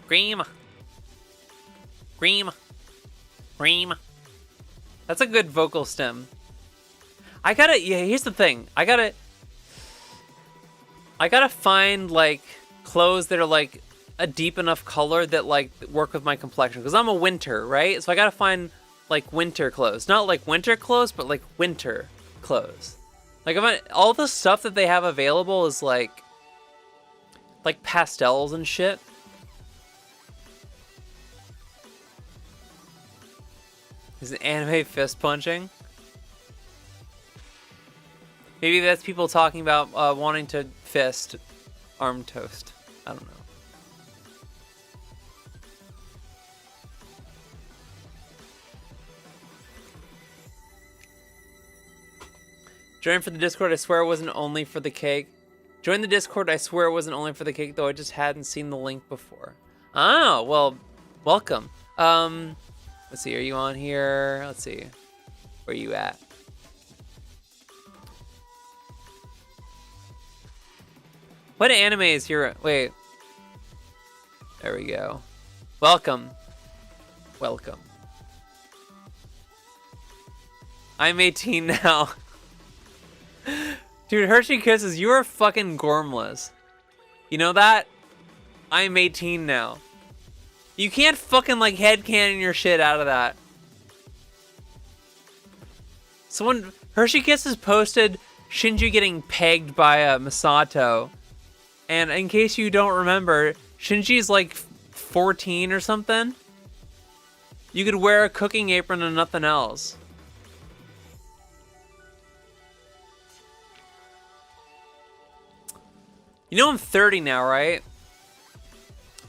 Grandma. Grandma. Grandma. That's a good vocal stem. Here's the thing. I gotta find like clothes that are like a deep enough color that like work with my complexion, because I'm a winter, right? So I gotta find like winter clothes, not like winter clothes, but like winter clothes. Like all the stuff that they have available is like pastels and shit. Is it anime fist punching? Maybe that's people talking about wanting to fist Arm Toast. I don't know. Join for the Discord. I swear it wasn't only for the cake. Join the Discord. I swear it wasn't only for the cake, though. I just hadn't seen the link before. Oh, well, welcome. Let's see. Are you on here? Let's see. Where are you at? What anime is here? Wait. There we go. Welcome. Welcome. I'm 18 now. Dude, Hershey Kisses, you are fucking gormless. You know that? I'm 18 now. You can't fucking like headcanon your shit out of that. Hershey Kisses posted Shinji getting pegged by Masato. And in case you don't remember, Shinji's like 14 or something. You could wear a cooking apron and nothing else. You know I'm 30 now, right?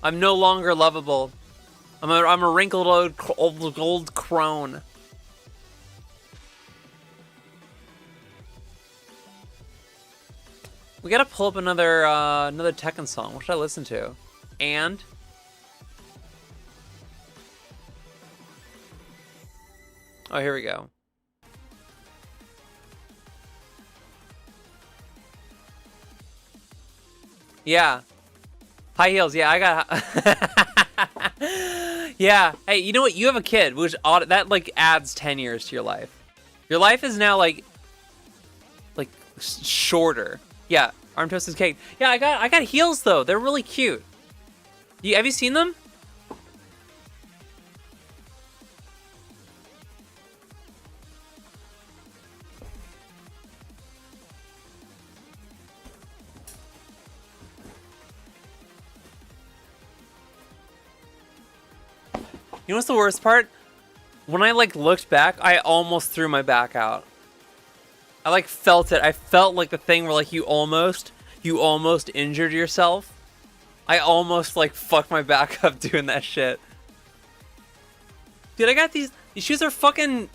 I'm no longer lovable. I'm a wrinkled old crone. We gotta pull up another Tekken song. What should I listen to? And oh, here we go. Yeah. High heels. Yeah, I got. Yeah. Hey, you know what? You have a kid, which that like adds 10 years to your life. Your life is now like shorter. Yeah. Arm toast is cake. Yeah, I got heels though. They're really cute. Have you seen them? You know what's the worst part? When I like looked back, I almost threw my back out. I like felt it. I felt like the thing where like you almost injured yourself. I almost like fucked my back up doing that shit. Dude, I got these shoes are fucking.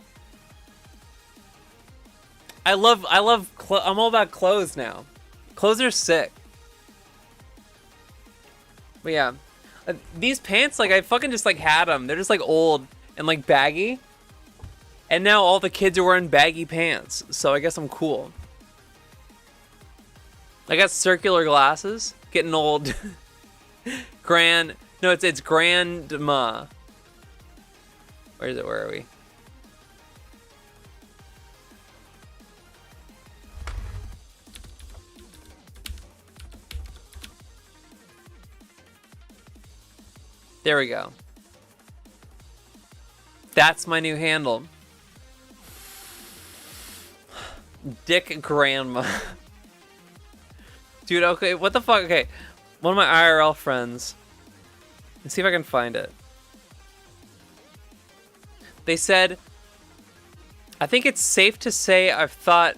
I'm all about clothes now. Clothes are sick. But yeah. These pants, like, I fucking just, like, had them. They're just, like, old and, like, baggy. And now all the kids are wearing baggy pants. So I guess I'm cool. I got circular glasses. Getting old. No, it's grandma. Where is it? Where are we? There we go. That's my new handle. Dick Grandma. Dude, okay, what the fuck? Okay, one of my IRL friends. Let's see if I can find it. They said, I think it's safe to say I've thought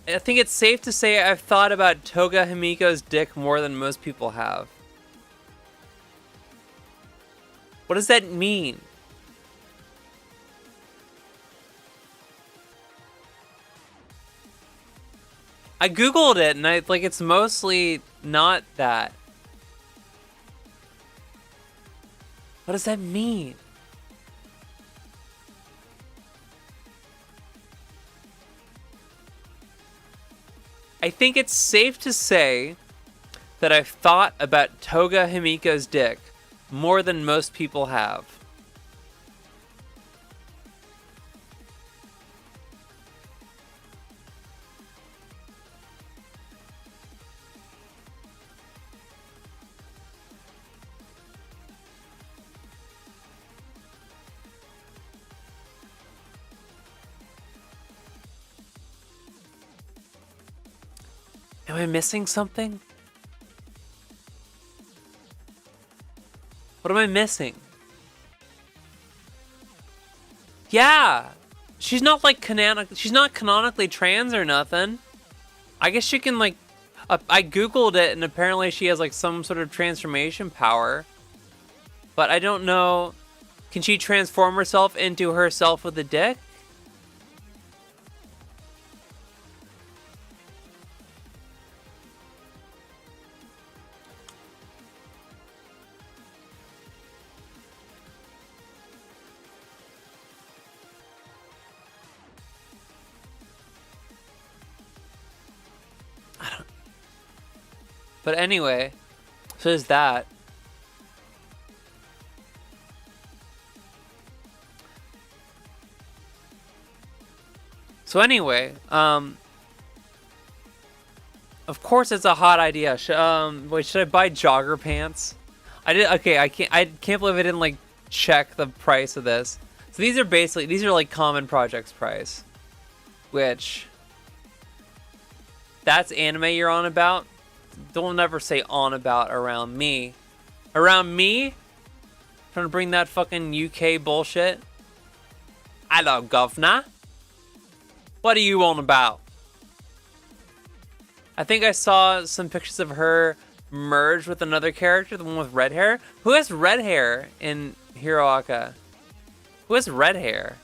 about Toga Himiko's dick more than most people have. What does that mean? I googled it and it's mostly not that. What does that mean? I think it's safe to say that I've thought about Toga Himiko's dick more than most people have. Am I missing something? What am I missing? Yeah, she's not like she's not canonically trans or nothing. I guess she can like. I googled it and apparently she has like some sort of transformation power, but I don't know. Can she transform herself into herself with a dick? But anyway, so there's that. So anyway, of course it's a hot idea. Wait, should I buy jogger pants? Okay, I can't believe I didn't like check the price of this. So these are like common projects price, which that's anime you're on about. Don't ever say on about around me. Around me? Trying to bring that fucking UK bullshit? Hello, governor. What are you on about? I think I saw some pictures of her merge with another character, the one with red hair. Who has red hair in Hiroaka? Who has red hair?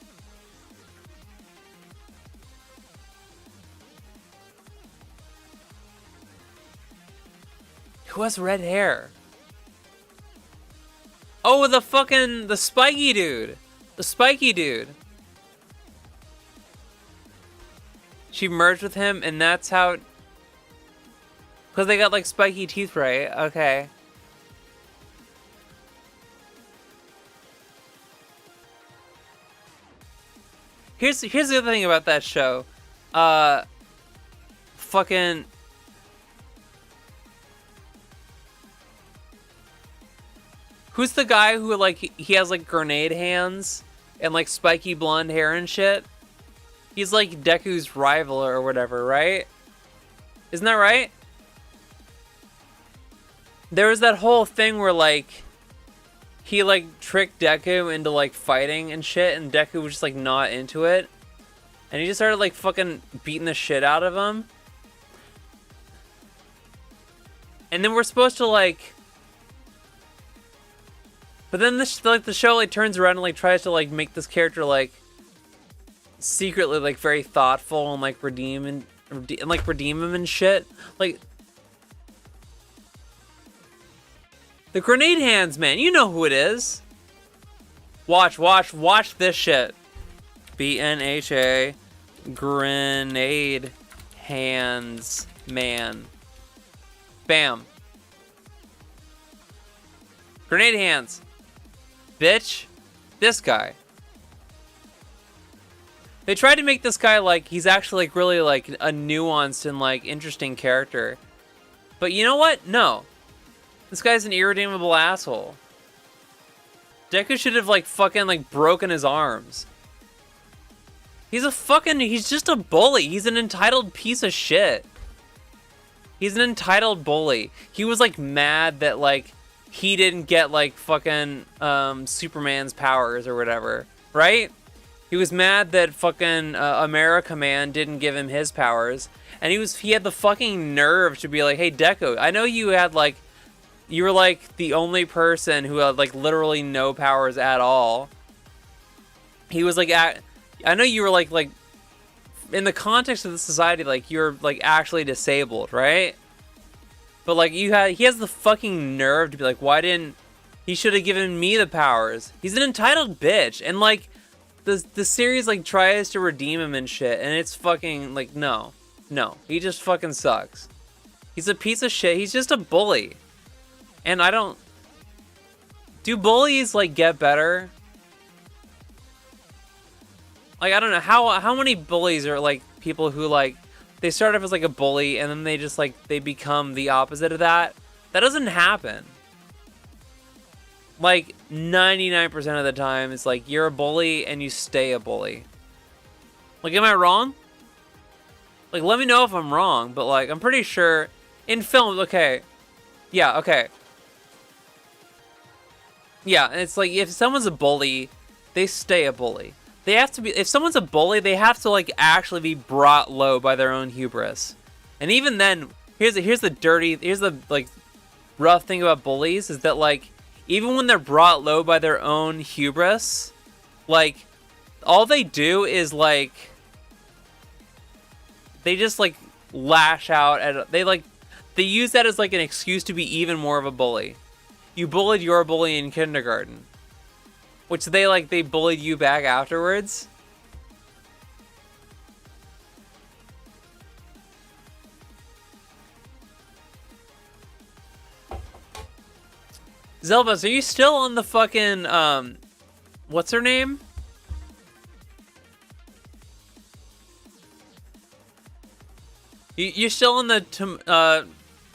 Who has red hair? Oh, the spiky dude. The spiky dude. She merged with him, and that's how... Because they got, like, spiky teeth, right? Okay. Here's the other thing about that show. Fucking... Who's the guy who, like, he has, like, grenade hands and, like, spiky blonde hair and shit? He's, like, Deku's rival or whatever, right? Isn't that right? There was that whole thing where, like, he, like, tricked Deku into, like, fighting and shit, and Deku was just, like, not into it. And he just started, like, fucking beating the shit out of him. And then we're supposed to, like... But then this, like, the show, like, turns around and, like, tries to, like, make this character, like, secretly, like, very thoughtful and, like, redeem him and shit. Like, the grenade hands, man, you know who it is. Watch this shit. BNHA, grenade hands, man. Bam. Grenade hands. Bitch. This guy. They tried to make this guy, like, he's actually, like, really, like, a nuanced and, like, interesting character. But you know what? No. This guy's an irredeemable asshole. Deku should have, like, fucking, like, broken his arms. He's just a bully. He's an entitled piece of shit. He's an entitled bully. He was, like, mad that, like, he didn't get, like, fucking, Superman's powers or whatever, right? He was mad that fucking, America Man didn't give him his powers, and he had the fucking nerve to be like, hey, Deku, I know you had, like, you were, like, the only person who had, like, literally no powers at all. He was, like, I know you were, like, in the context of the society, like, you're, like, actually disabled, right? But, like, he has the fucking nerve to be like, why didn't... He should have given me the powers. He's an entitled bitch. And, like, the series, like, tries to redeem him and shit. And it's fucking, like, no. No. He just fucking sucks. He's a piece of shit. He's just a bully. And I don't... Do bullies, like, get better? Like, I don't know. How many bullies are, like, people who, like... They start off as, like, a bully, and then they just, like, they become the opposite of that. That doesn't happen. Like, 99% of the time, it's like, you're a bully, and you stay a bully. Like, am I wrong? Like, let me know if I'm wrong, but, like, I'm pretty sure... In films, okay. Yeah, okay. Yeah, and it's like, if someone's a bully, they stay a bully. They have to be, if someone's a bully, they have to, like, actually be brought low by their own hubris. And even then, here's the, like, rough thing about bullies, is that, like, even when they're brought low by their own hubris, like, all they do is, like, they just, like, lash out at, they use that as, like, an excuse to be even more of a bully. You bullied your bully in kindergarten. Which they bullied you back afterwards. Zelbus, are you still on the fucking, what's her name? You're still on the,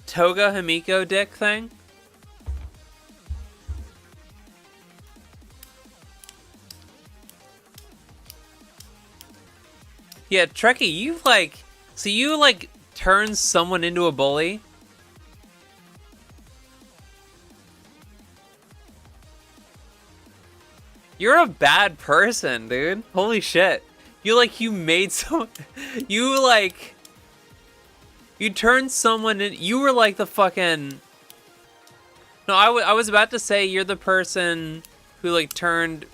Toga Himiko dick thing? Yeah, Trekkie, you, like... So you, like, turn someone into a bully? You're a bad person, dude. Holy shit. You made someone... You, like... You turned someone in... You were, like, the fucking... No, I was about to say you're the person who, like, turned,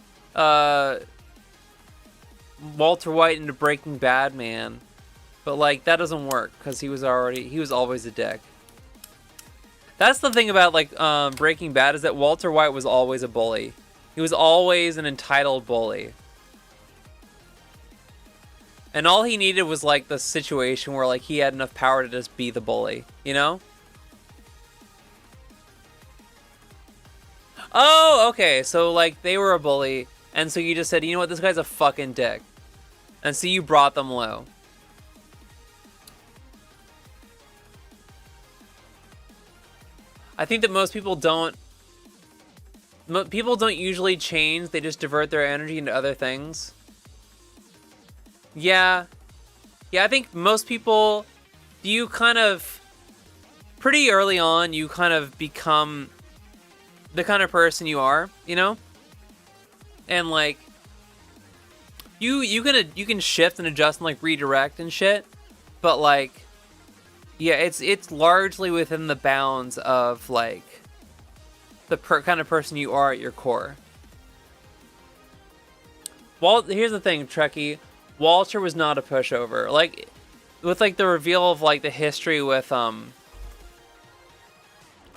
Walter White into Breaking Bad, man. But, like, that doesn't work, because he was always a dick. That's the thing about like Breaking Bad is that Walter White was always a bully. He was always an entitled bully. And all he needed was like the situation where like he had enough power to just be the bully, you know? Oh, okay. So like they were a bully, and so you just said, you know what, this guy's a fucking dick. And so you brought them low. I think that most people don't usually change, they just divert their energy into other things. Yeah. Yeah, I think most people, you kind of, pretty early on, you kind of become the kind of person you are, you know? And like, you can shift and adjust and like redirect and shit, but like, yeah, it's largely within the bounds of like the kind of person you are at your core. Here's the thing, Trekkie. Walter was not a pushover. Like, with like the reveal of like the history with I'm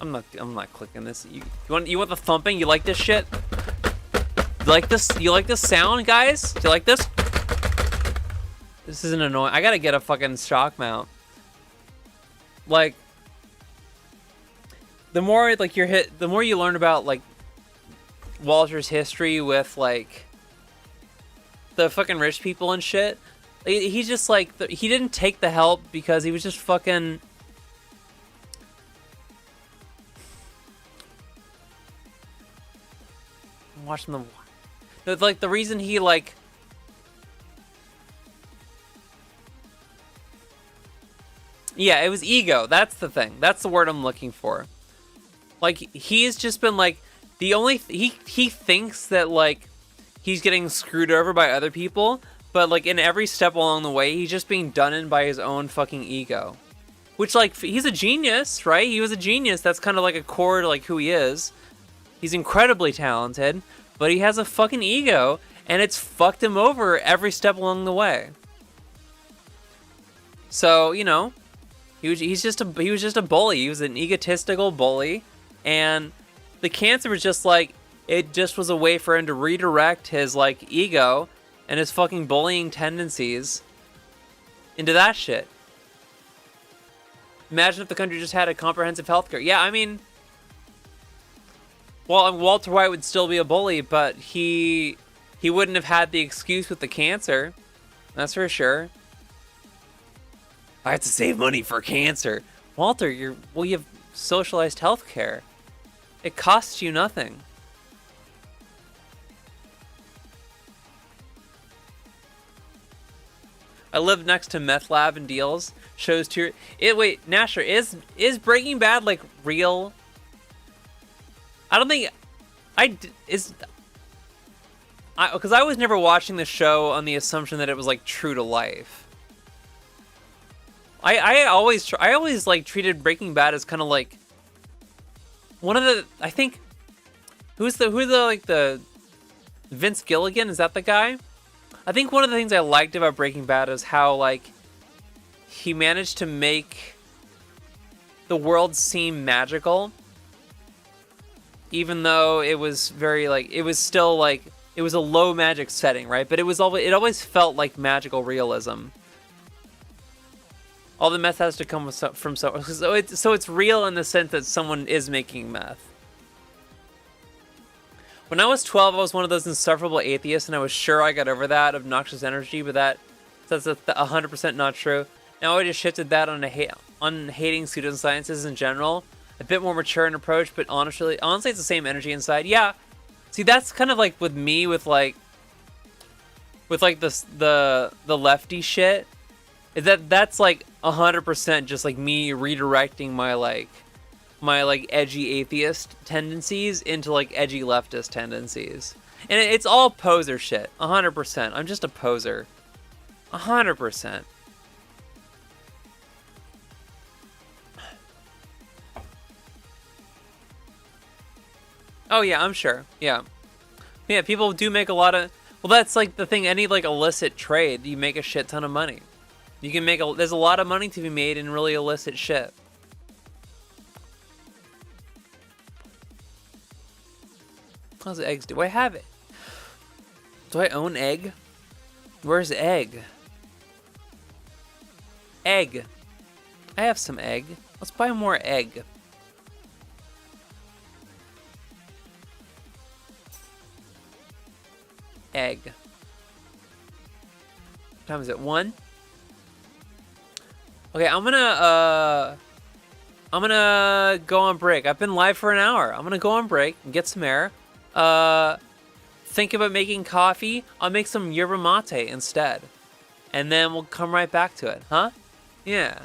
not clicking this. You want the thumping? You like this shit? You like this sound, guys? Do you like this? This isn't annoying. I gotta get a fucking shock mount. Like, the more like the more you learn about like Walter's history with like the fucking rich people and shit, he's just like he didn't take the help because he was just fucking. I'm watching like the reason he like. Yeah, it was ego. That's the thing. That's the word I'm looking for. Like, he's just been like he thinks that like he's getting screwed over by other people, but like in every step along the way, he's just being done in by his own fucking ego. Which like he's a genius, right? He was a genius. That's kind of like a core to like who he is. He's incredibly talented, but he has a fucking ego, and it's fucked him over every step along the way. So, you know, he was just a bully. He was an egotistical bully, and the cancer was just like, it just was a way for him to redirect his like ego and his fucking bullying tendencies into that shit. Imagine if the country just had a comprehensive healthcare. Yeah, I mean, well, Walter White would still be a bully, but he wouldn't have had the excuse with the cancer. That's for sure. I have to save money for cancer. Walter, you have socialized healthcare. It costs you nothing. I live next to meth lab and deals. Shows to wait, Nasher, is Breaking Bad like real? I don't think because I was never watching the show on the assumption that it was like true to life. I always like treated Breaking Bad as kind of like one of the, I think, who's the Vince Gilligan, is that the guy? I think one of the things I liked about Breaking Bad is how like he managed to make the world seem magical, even though it was very like, it was still like, it was a low magic setting, right? But it always felt like magical realism. All the meth has to come from so it's real in the sense that someone is making meth. When I was 12, I was one of those insufferable atheists, and I was sure I got over that obnoxious energy, but that's 100% not true. Now I just shifted that on hating pseudosciences in general. A bit more mature in approach, but honestly, it's the same energy inside. Yeah, see, that's kind of like with me, with the lefty shit. That's like 100% just like me redirecting my edgy atheist tendencies into like edgy leftist tendencies, and it's all poser shit. 100%. I'm just a poser. 100%. Oh yeah, I'm sure. Yeah, people do make a lot of. Well, that's like the thing. Any like illicit trade, you make a shit ton of money. You can there's a lot of money to be made in really illicit shit. How's eggs do? I have it. Do I own egg? Where's egg? Egg. I have some egg. Let's buy more egg. Egg. What time is it? 1? Okay, I'm gonna go on break. I've been live for an hour. I'm gonna go on break and get some air. Think about making coffee. I'll make some yerba mate instead. And then we'll come right back to it, huh? Yeah.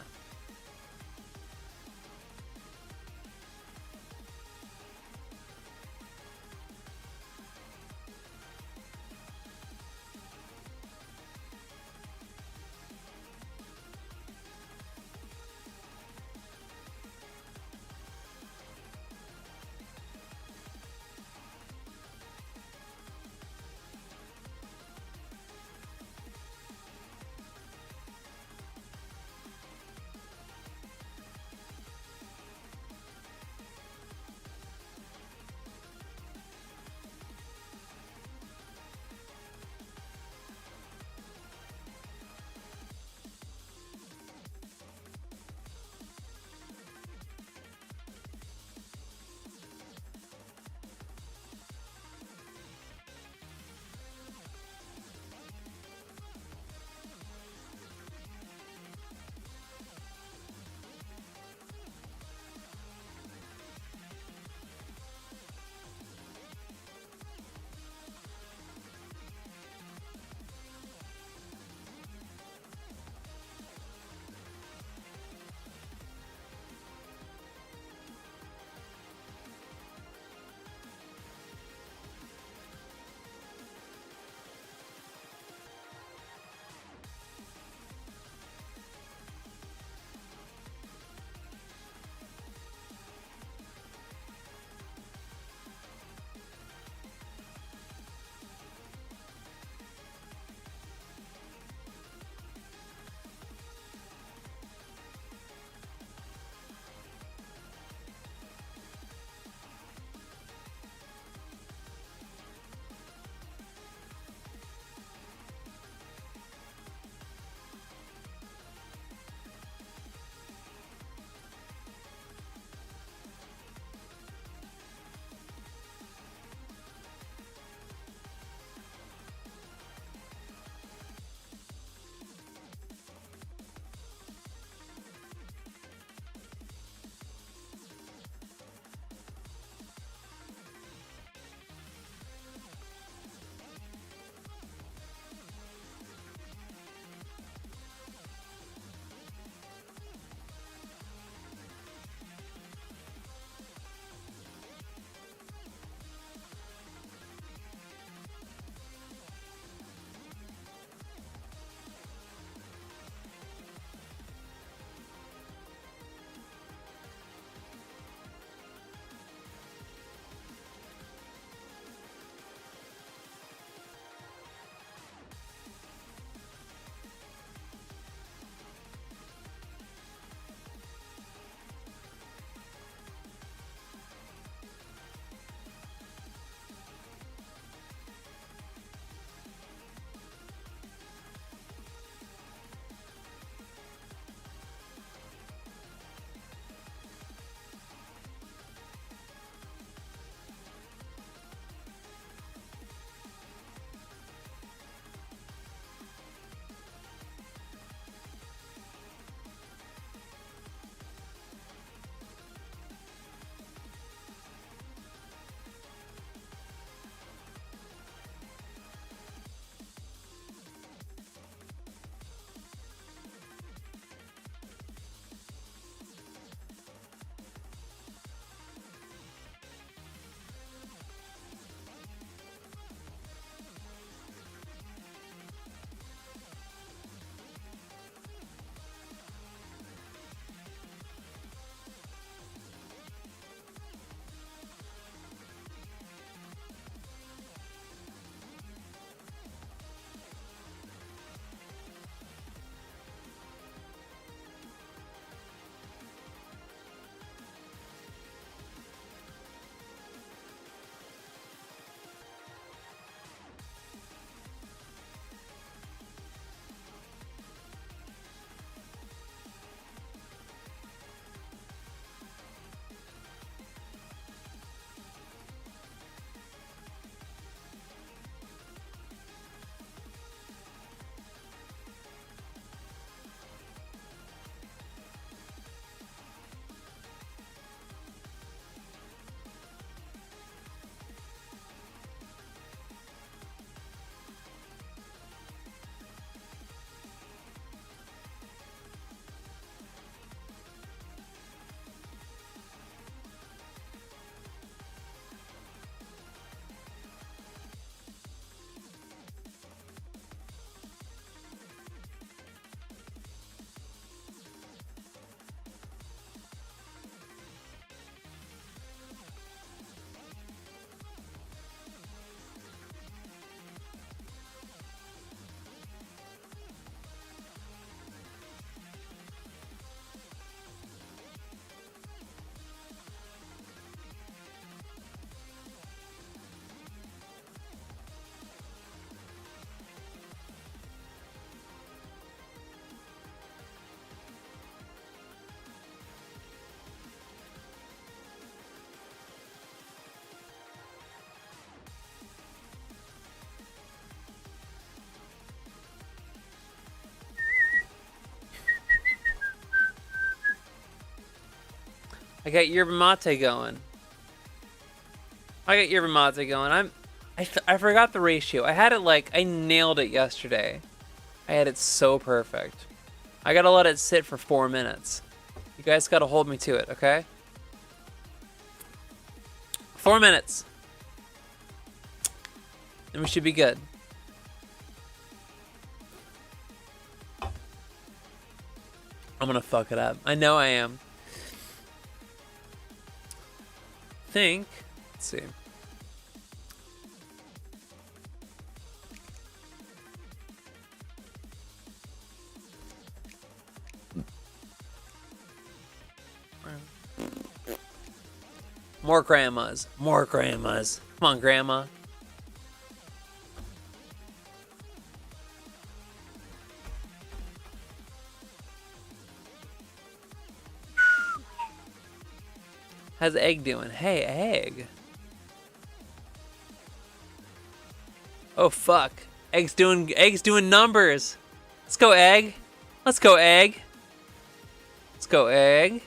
I got yerba mate going. I forgot the ratio. I had it like, I nailed it yesterday. I had it so perfect. I gotta let it sit for 4 minutes. You guys gotta hold me to it, okay? 4 minutes. And we should be good. I'm gonna fuck it up. I know I am. Let's see. More grandmas. More grandmas. Come on, grandma. How's Egg doing? Hey, Egg. Oh, fuck. Egg's doing numbers. Let's go, Egg. Let's go, Egg. Let's go, Egg.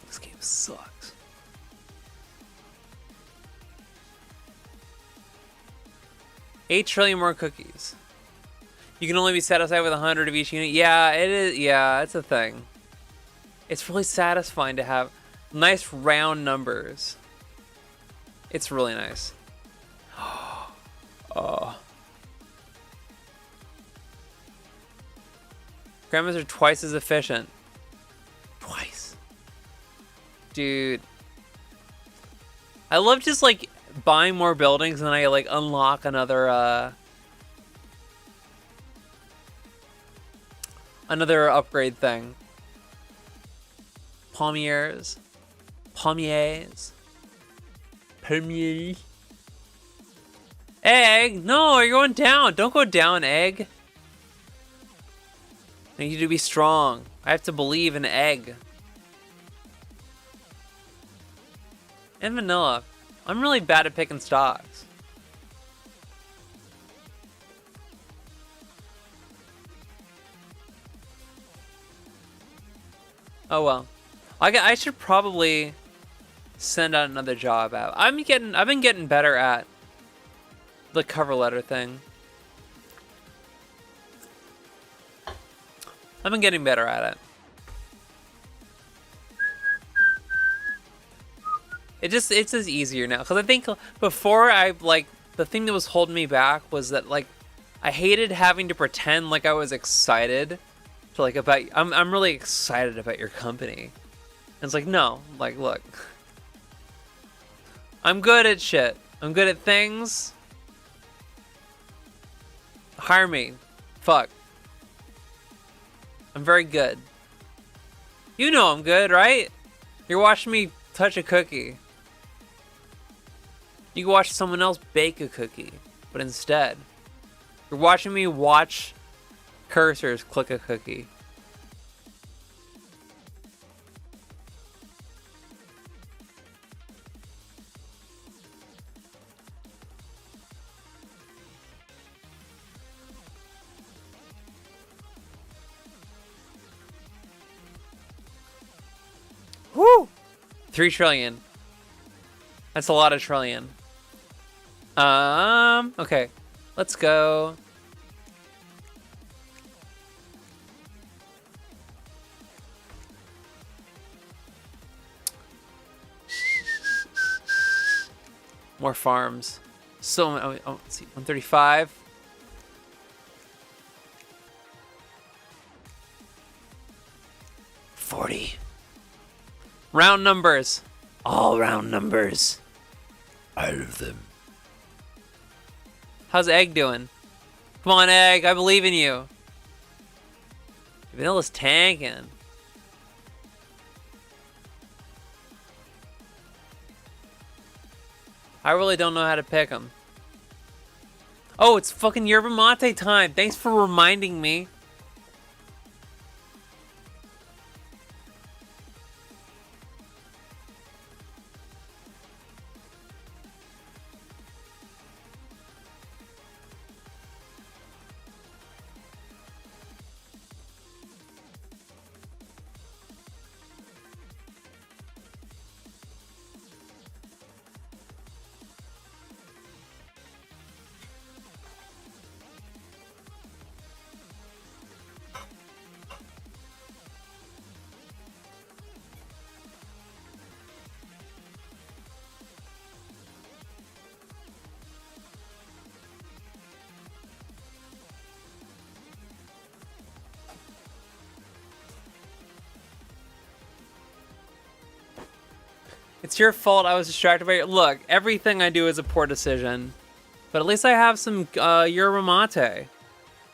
This game sucks. $8 trillion more cookies. You can only be satisfied with 100 of each unit. Yeah, it is. Yeah, it's a thing. It's really satisfying to have nice round numbers. It's really nice. Oh. Grandmas are twice as efficient. Twice. Dude. I love just like buying more buildings and then I like unlock another upgrade thing. Palmiers. Egg! No, you're going down. Don't go down, Egg. I need you to be strong. I have to believe in Egg. And vanilla. I'm really bad at picking stocks. Oh well. I should probably send out another job out. I've been getting better at the cover letter thing. I've been getting better at it. It's just easier now. Because I think before the thing that was holding me back was that like, I hated having to pretend like I was excited to like about, I'm really excited about your company. And it's like, no, like, look. I'm good at shit. I'm good at things. Hire me. Fuck. I'm very good. You know I'm good, right? You're watching me touch a cookie. You can watch someone else bake a cookie, but instead, you're watching me watch cursors click a cookie. Woo! 3 trillion. That's a lot of trillion. Okay. Let's go. More farms. So, let's see. 135. $40. Round numbers. All round numbers. I love them. How's Egg doing? Come on, Egg. I believe in you. Vanilla's tanking. I really don't know how to pick them. Oh, it's fucking yerba mate time. Thanks for reminding me. It's your fault I was distracted by your... Look, everything I do is a poor decision. But at least I have some yerba mate,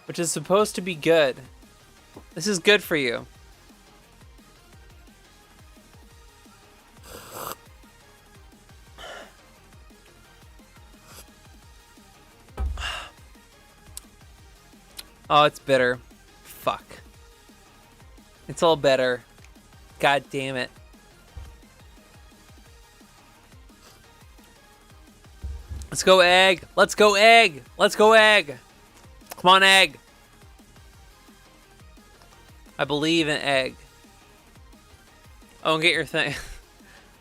which is supposed to be good. This is good for you. Oh, it's bitter. Fuck. It's all bitter. God damn it. Let's go egg. Let's go egg. Let's go egg. Come on, egg. I believe in egg. Oh, and get your thing.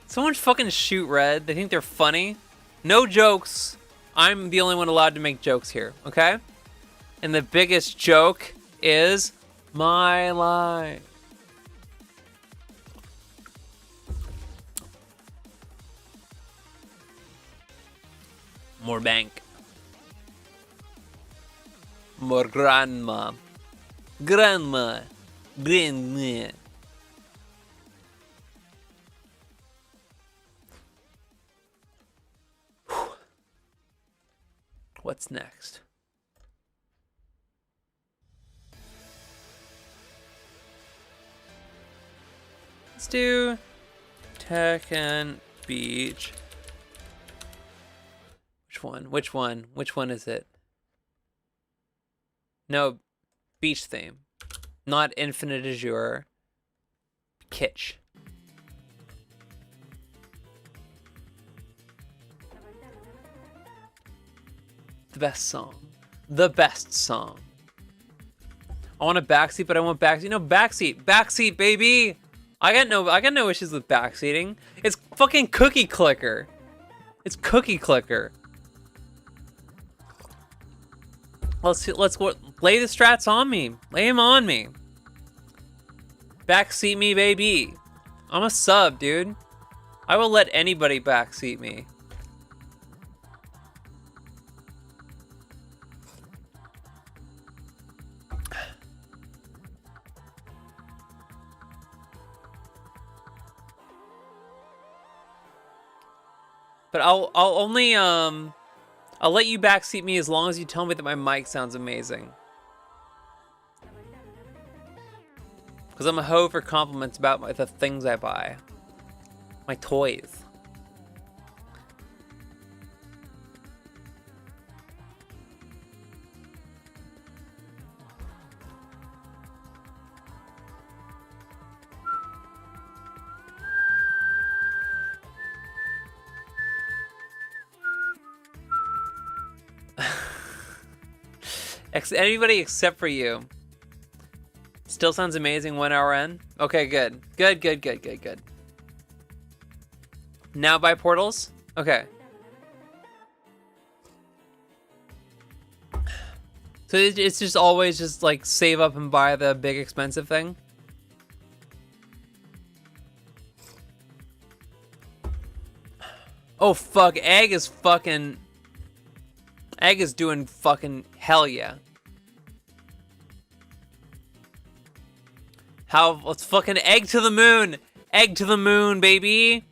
Someone fucking shoot red. They think they're funny. No jokes. I'm the only one allowed to make jokes here, okay? And the biggest joke is my life. More bank. More grandma. Grandma. Grandma. What's next? Let's do Tekken Beach. Which one? Which one? Which one is it? No, beach theme. Not Infinite Azure. Kitsch. The best song. The best song. I want a backseat, but I want backseat. No, backseat. Backseat, baby! I got no issues with backseating. It's fucking Cookie Clicker. It's Cookie Clicker. Let's go. Lay the strats on me. Lay them on me. Backseat me, baby. I'm a sub, dude. I will let anybody backseat me. But I'll only I'll let you backseat me as long as you tell me that my mic sounds amazing. Because I'm a hoe for compliments about the things I buy. My toys. Anybody except for you. Still sounds amazing 1 hour in. Okay, good. Good. Now buy portals? Okay. So it's just always just like save up and buy the big expensive thing? Oh fuck, Egg is doing fucking hell yeah. Let's fucking egg to the moon. Egg to the moon, baby.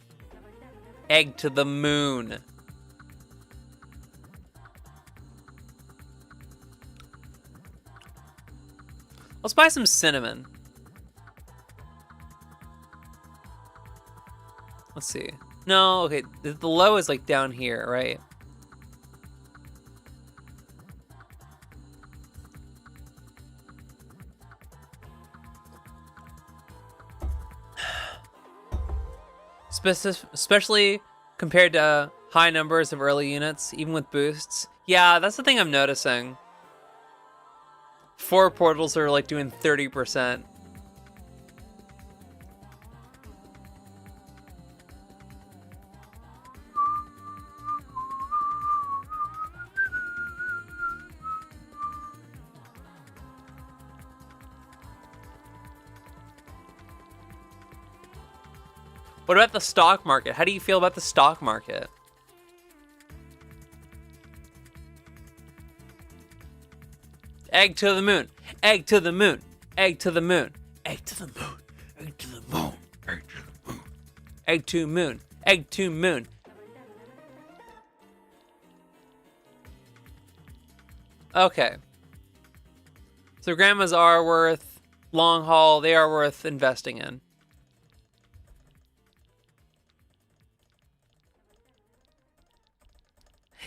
Egg to the moon. Let's buy some cinnamon. Let's see. No, okay, the low is like down here, right? Especially compared to high numbers of early units, even with boosts. Yeah, that's the thing I'm noticing. 4 portals are like doing 30%. What about the stock market? How do you feel about the stock market? Egg to the moon. Egg to the moon. Egg to the moon. Egg to the moon. Egg to the moon. Egg to the moon. Egg to moon. Egg to moon. Okay. So grandmas are worth long haul. They are worth investing in.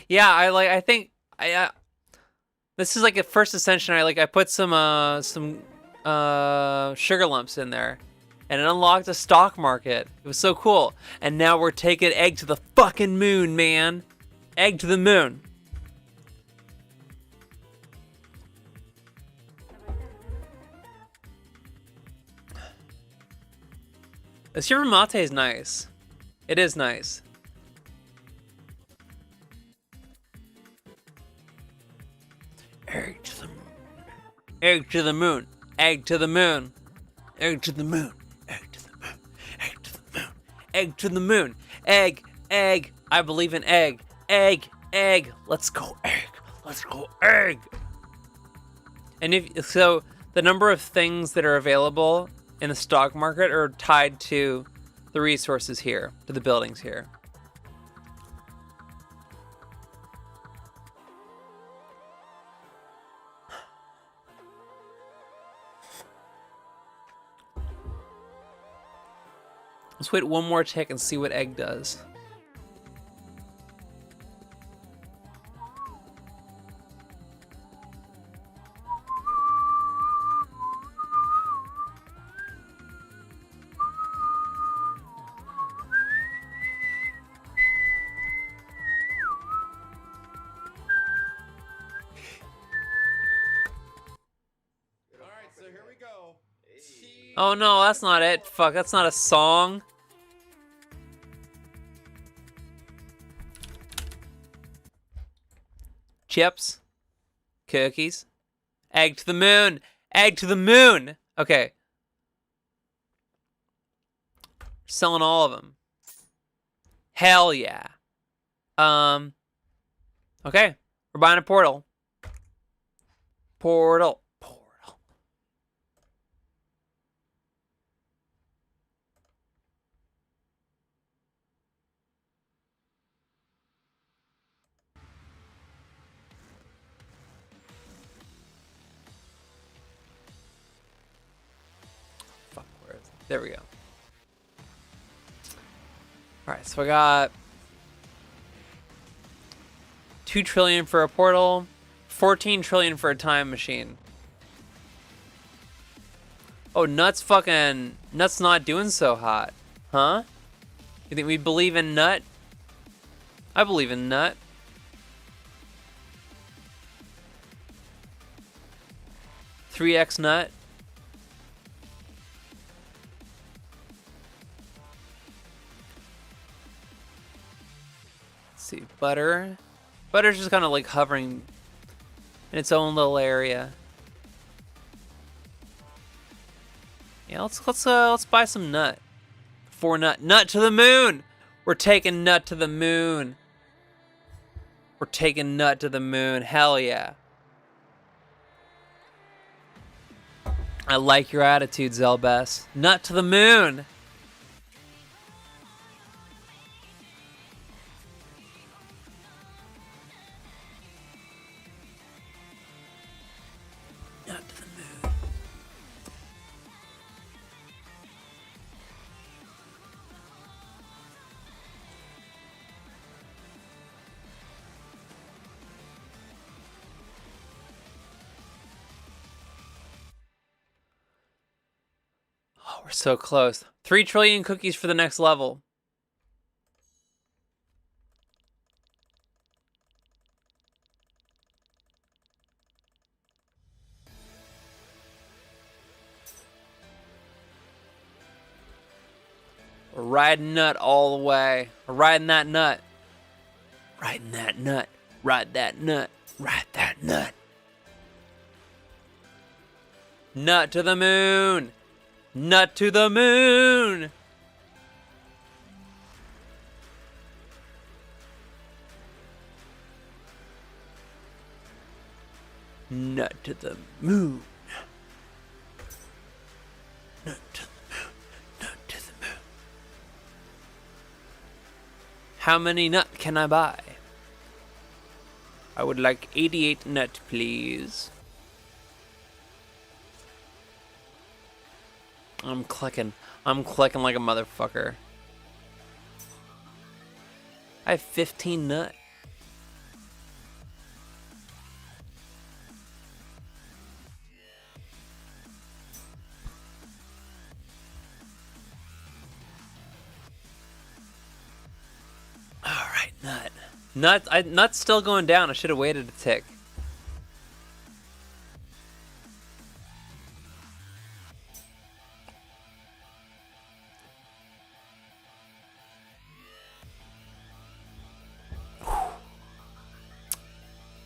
Yeah, I think this is like a first ascension. I put some sugar lumps in there, and it unlocked a stock market. It was so cool. And now we're taking egg to the fucking moon, man. Egg to the moon. This yerba mate is nice. It is nice. Egg to the moon. Egg to the moon. Egg to the moon. Egg to the moon. Egg to the moon. Egg to the moon. Egg to the moon. Egg. Egg. I believe in egg. Egg. Egg. Let's go egg. Let's go egg. And if so, the number of things that are available in the stock market are tied to the resources here, to the buildings here. Let's wait one more tick and see what egg does. Oh no, that's not it. Fuck, that's not a song. Chips. Cookies. Egg to the moon. Egg to the moon. Okay. Selling all of them. Hell yeah. Okay. We're buying a portal. Portal. There we go. Alright, so I got 2 trillion for a portal, 14 trillion for a time machine. Oh, Nut's not doing so hot. Huh? You think we believe in Nut? I believe in Nut. $3x Nut. See, butter. Butter's just kind of like hovering in its own little area. Yeah, let's buy some Nut. 4 Nut. Nut to the moon. We're taking Nut to the moon. We're taking Nut to the moon. Hell yeah. I like your attitude, Zelbess. Nut to the moon. We're so close. 3 trillion cookies for the next level. We're riding Nut all the way. We're riding that Nut. Riding that Nut. Ride that Nut. Ride that Nut. Nut to the moon. Nut to the moon. Nut to the moon. Nut to the moon. Nut to the moon. How many nut can I buy? I would like 88 nut, please. I'm clicking like a motherfucker. I have 15 nut. Alright, nut. Nut's still going down. I should have waited a tick.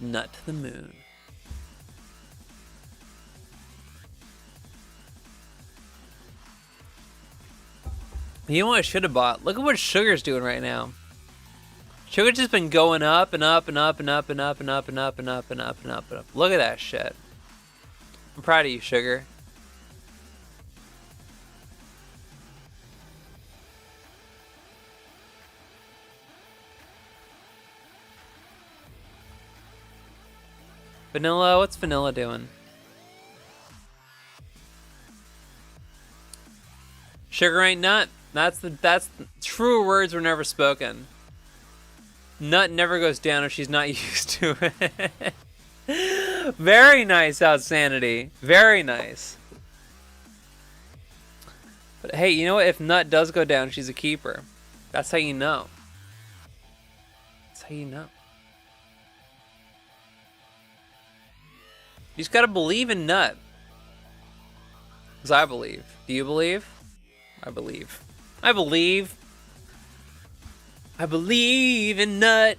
Nut to the moon. You know what I should have bought? Look at what Sugar's doing right now. Sugar's just been going up and up and up and up and up and up and up and up and up and up and up. Look at that shit. I'm proud of you, Sugar. Vanilla, what's Vanilla doing? Sugar ain't nut. That's true words were never spoken. Nut never goes down if she's not used to it. Very nice, Outsanity. Very nice. But hey, you know what? If Nut does go down, she's a keeper. That's how you know. That's how you know. You just gotta believe in Nut. Because I believe. Do you believe? I believe. I believe. I believe in Nut.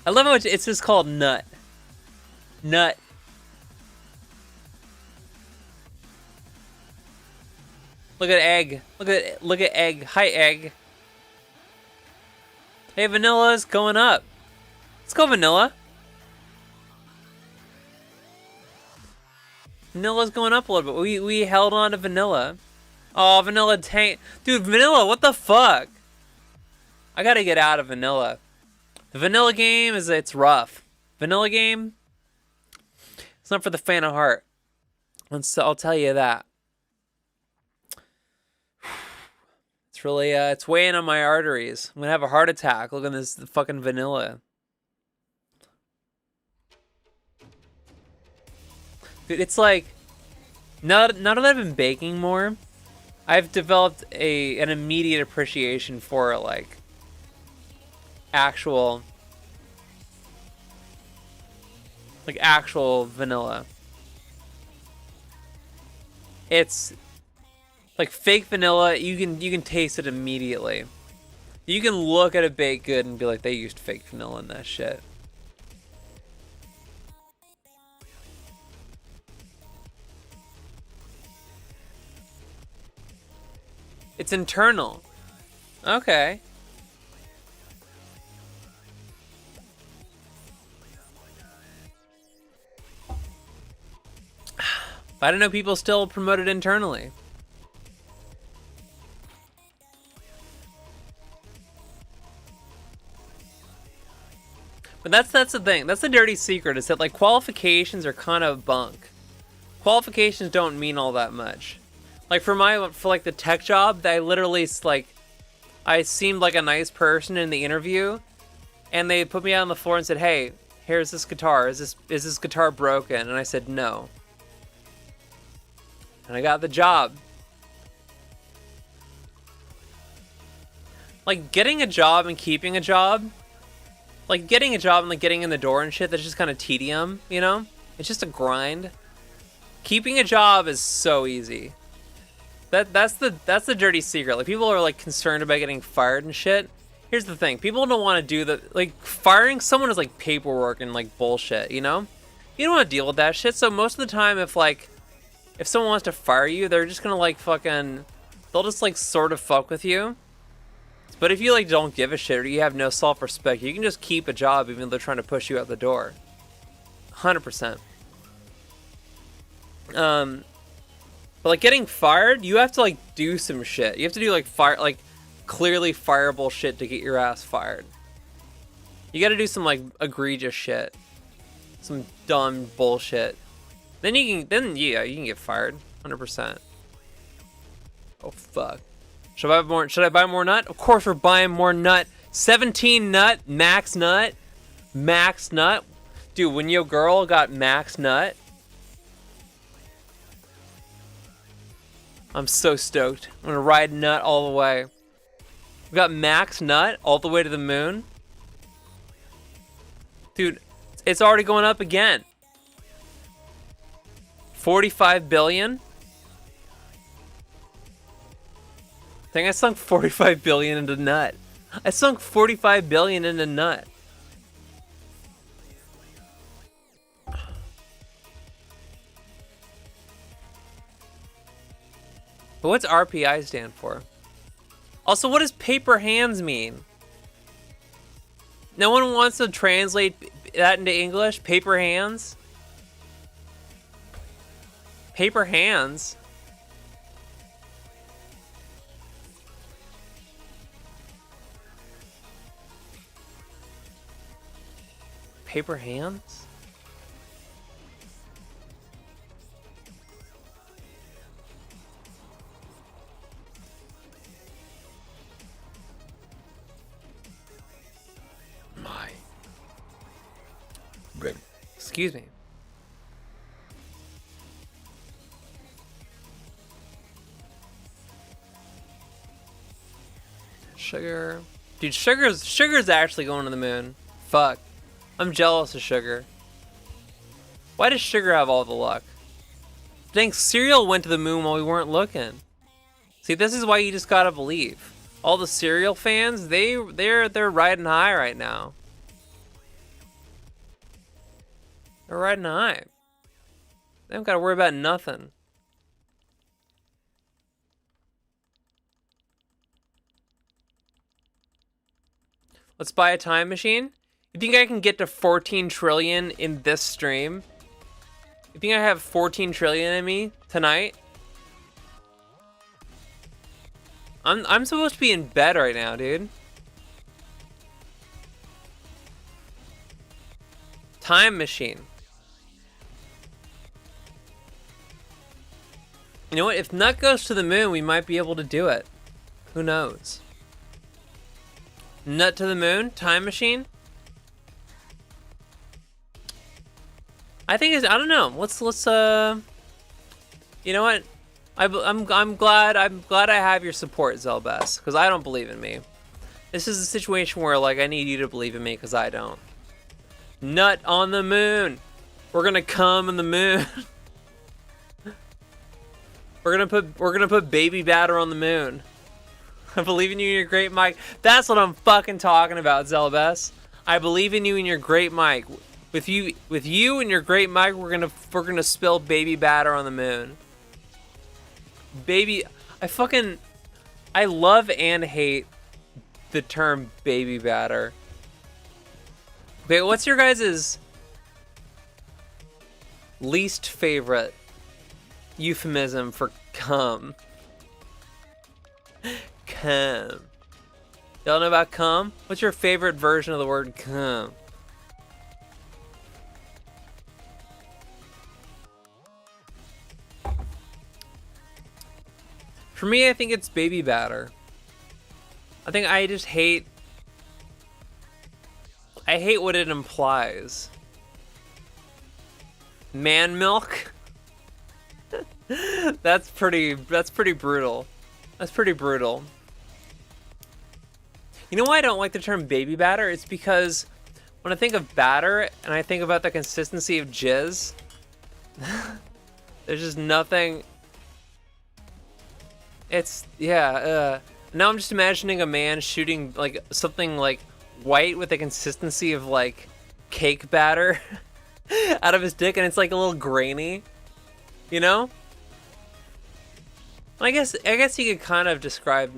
I love how it's just called Nut. Nut. Look at Egg. Look at Egg. Hi, Egg. Hey, Vanilla's going up. Let's go, Vanilla. Vanilla's going up a little bit. We held on to Vanilla. Oh, Vanilla tank. Dude, Vanilla, what the fuck? I gotta get out of Vanilla. The Vanilla game it's rough. Vanilla game, it's not for the faint of heart. I'll tell you that. It's really, it's weighing on my arteries. I'm gonna have a heart attack. Look at this fucking Vanilla. Dude, it's like, now that I've been baking more, I've developed an immediate appreciation for like actual vanilla. It's like fake vanilla. You can taste it immediately. You can look at a baked good and be like, they used fake vanilla in that shit. It's internal. Okay. I don't know, people still promote it internally. But that's the thing. That's the dirty secret, is that like qualifications are kind of bunk. Qualifications don't mean all that much. Like for like the tech job, I literally like, I seemed like a nice person in the interview, and they put me out on the floor and said, "Hey, here's this guitar. Is this guitar broken?" And I said no. And I got the job. Like getting a job and keeping a job, like getting a job and like getting in the door and shit, that's just kind of tedium, you know? It's just a grind. Keeping a job is so easy. That's the dirty secret. Like people are like concerned about getting fired and shit. Here's the thing. People don't want to do the, like, firing someone is like paperwork and like bullshit, you know? You don't want to deal with that shit. So most of the time, if someone wants to fire you, they're just gonna like fucking, they'll just like sort of fuck with you. But if you like don't give a shit or you have no self-respect, you can just keep a job even though they're trying to push you out the door. 100%. But like getting fired, you have to like do some shit. You have to do like clearly fireable shit to get your ass fired. You got to do some like egregious shit, some dumb bullshit. Then you can get fired, 100%. Oh fuck. Should I buy more nut? Of course we're buying more nut. 17 nut, max nut, max nut. Dude, when your girl got max nut, I'm so stoked. I'm gonna ride nut all the way. We got max nut all the way to the moon. Dude, it's already going up again. 45 billion. I think I sunk 45 billion into nut. I sunk 45 billion into nut. But what's RPI stand for? Also, what does paper hands mean? No one wants to translate that into English? Paper hands? Paper hands? Paper hands? My. Excuse me. Sugar. Dude, Sugar's actually going to the moon. Fuck. I'm jealous of Sugar. Why does Sugar have all the luck? Dang, Cereal went to the moon while we weren't looking. See, this is why you just gotta believe. All the Cereal fans, they're riding high right now. They're riding high. They don't gotta worry about nothing. Let's buy a time machine. You think I can get to 14 trillion in this stream? You think I have 14 trillion in me tonight? I'm supposed to be in bed right now, dude. Time machine. You know what? If Nut goes to the moon, we might be able to do it. Who knows? Nut to the moon? Time machine? I think it's, I don't know. Let's you know what? I'm glad I have your support, Zelbess, because I don't believe in me. This is a situation where like I need you to believe in me because I don't. Nut on the moon. We're gonna come in the moon. We're gonna put baby batter on the moon. I believe in you and your great mic. That's what I'm fucking talking about, Zelbess. I believe in you and your great mic. With you and your great mic, we're gonna spill baby batter on the moon. Baby, I love and hate the term baby batter. Wait, what's your guys' least favorite euphemism for cum? Cum. Y'all know about cum? What's your favorite version of the word cum? For me, I think it's baby batter. I think I just hate what it implies. Man milk? That's pretty brutal. That's pretty brutal. You know why I don't like the term baby batter? It's because when I think of batter and I think about the consistency of jizz, there's just nothing. It's, yeah, now I'm just imagining a man shooting like something like white with the consistency of like cake batter out of his dick, and it's like a little grainy, you know? I guess you could kind of describe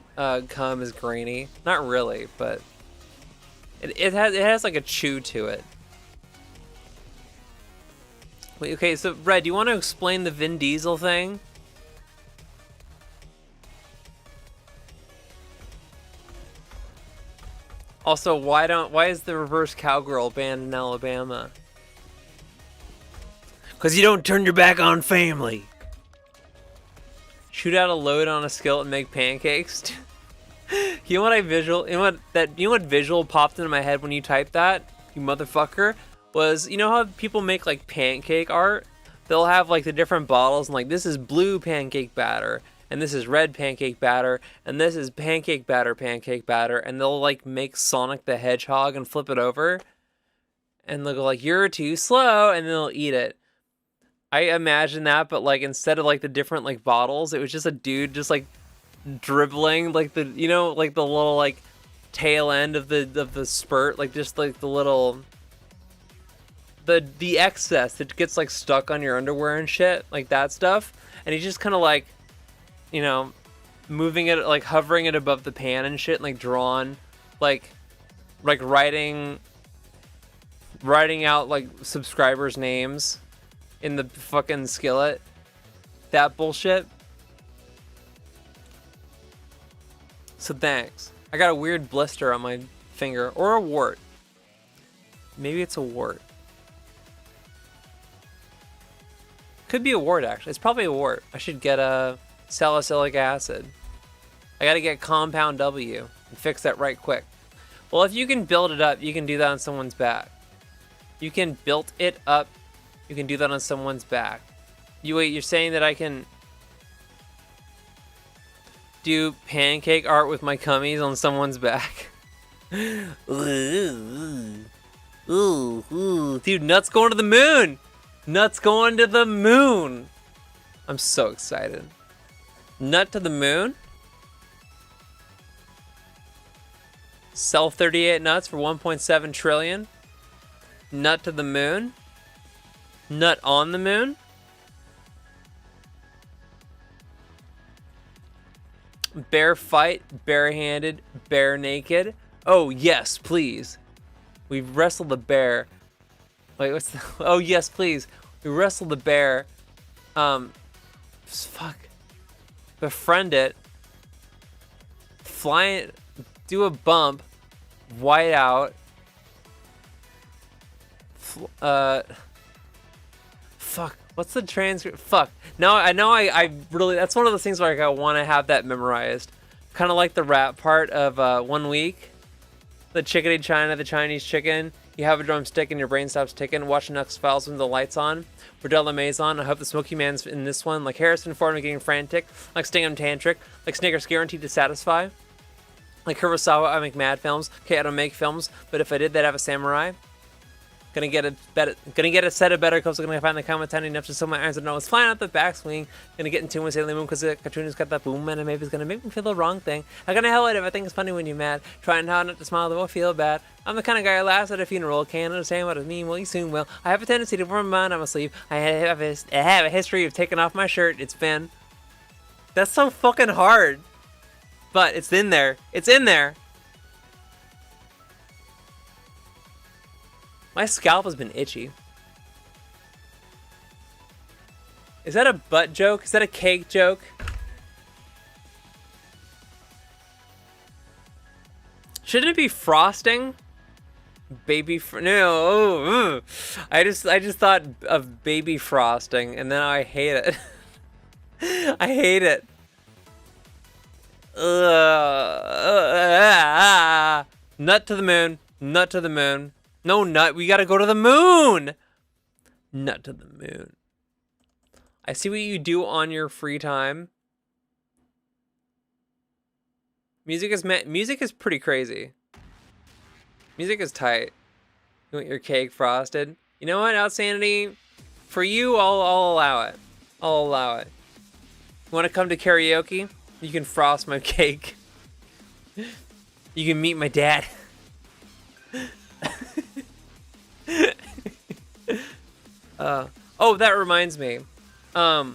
cum as grainy. Not really, but it has like a chew to it. Wait, okay, so Red, do you want to explain the Vin Diesel thing? Also, why is the reverse cowgirl banned in Alabama? Because you don't turn your back on family. Shoot out a load on a skillet and make pancakes. You know what visual popped into my head when you typed that, you motherfucker? Was, you know how people make like pancake art? They'll have like the different bottles and like, this is blue pancake batter, and this is red pancake batter, and this is pancake batter, and they'll like make Sonic the Hedgehog and flip it over, and they'll go like, you're too slow, and then they'll eat it. I imagine that, but like instead of like the different like bottles, it was just a dude just like dribbling like the, you know, like the little like tail end of the spurt, like just like the little the excess that gets like stuck on your underwear and shit, like that stuff, and he's just kind of like, you know, moving it, like hovering it above the pan and shit, and like drawn like writing out like subscribers' names in the fucking skillet. That bullshit. So thanks. I got a weird blister on my finger, or a wart. Maybe it's a wart. Could be a wart, actually. It's probably a wart. I should get a salicylic acid. I gotta get compound W and fix that right quick. Well, if you can build it up, you can do that on someone's back. You can build it up. You can do that on someone's back. You're saying that I can do pancake art with my cummies on someone's back? Ooh. Dude, Nut's going to the moon! Nut's going to the moon! I'm so excited. Nut to the moon? Sell 38 nuts for 1.7 trillion? Nut to the moon? Nut on the moon? Bear fight, barehanded, bare naked. Oh, yes, please. We wrestled the bear. Wait, what's the... Oh, yes, please. We wrestled the bear. Fuck. Befriend it. Fly it. Do a bump. White out. Fuck. What's the transcript? Fuck. No, I know I really... That's one of those things where like, I want to have that memorized. Kind of like the rap part of 1 week. The chickadee China, the Chinese chicken. You have a drumstick and your brain stops ticking. Watch the next files when the lights on. Bordella Maison. I hope the Smoky Man's in this one. Like Harrison Ford getting frantic. Like Stingham Tantric. Like Snickers guaranteed to satisfy. Like Kurosawa, I make mad films. Okay, I don't make films, but if I did, they'd have a samurai. Gonna get a set of better clips. Gonna find the comment tiny enough to so my irons don't know it's flying out the backswing. Gonna get in tune with Sailor Moon because the cartoon's got that boom and maybe it's gonna make me feel the wrong thing. I'm gonna hell it if I think it's funny when you're mad. Trying hard not to smile though I feel bad. I'm the kind of guy who laughs at a funeral. Can't understand what it means. Well, you soon will. I have a tendency to wear my mind on my sleeve. I have a history of taking off my shirt. It's been. That's so fucking hard. But it's in there. It's in there. My scalp has been itchy. Is that a butt joke? Is that a cake joke? Shouldn't it be frosting? No. I just thought of baby frosting, and then I hate it. I hate it. Nut to the moon. Nut to the moon. No, Nut, we gotta go to the moon! Nut to the moon. I see what you do on your free time. Music is pretty crazy. Music is tight. You want your cake frosted? You know what, Outsanity? For you, I'll allow it. I'll allow it. You wanna come to karaoke? You can frost my cake. You can meet my dad. Oh, that reminds me. So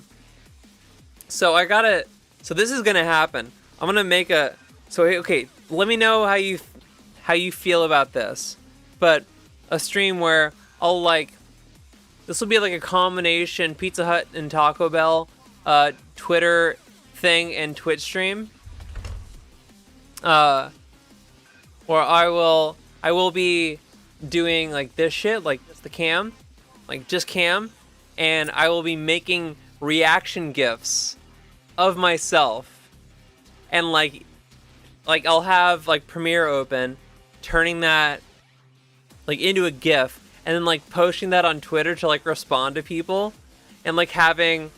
this is gonna happen. I'm gonna make a. So okay, let me know how you feel about this. But a stream where I'll like This will be like a combination Pizza Hut and Taco Bell, Twitter thing and Twitch stream. Where I will be doing like this shit, like just the cam, like just cam, and I will be making reaction gifs of myself, and like I'll have like Premiere open, turning that like into a gif, and then like posting that on Twitter to like respond to people, and like having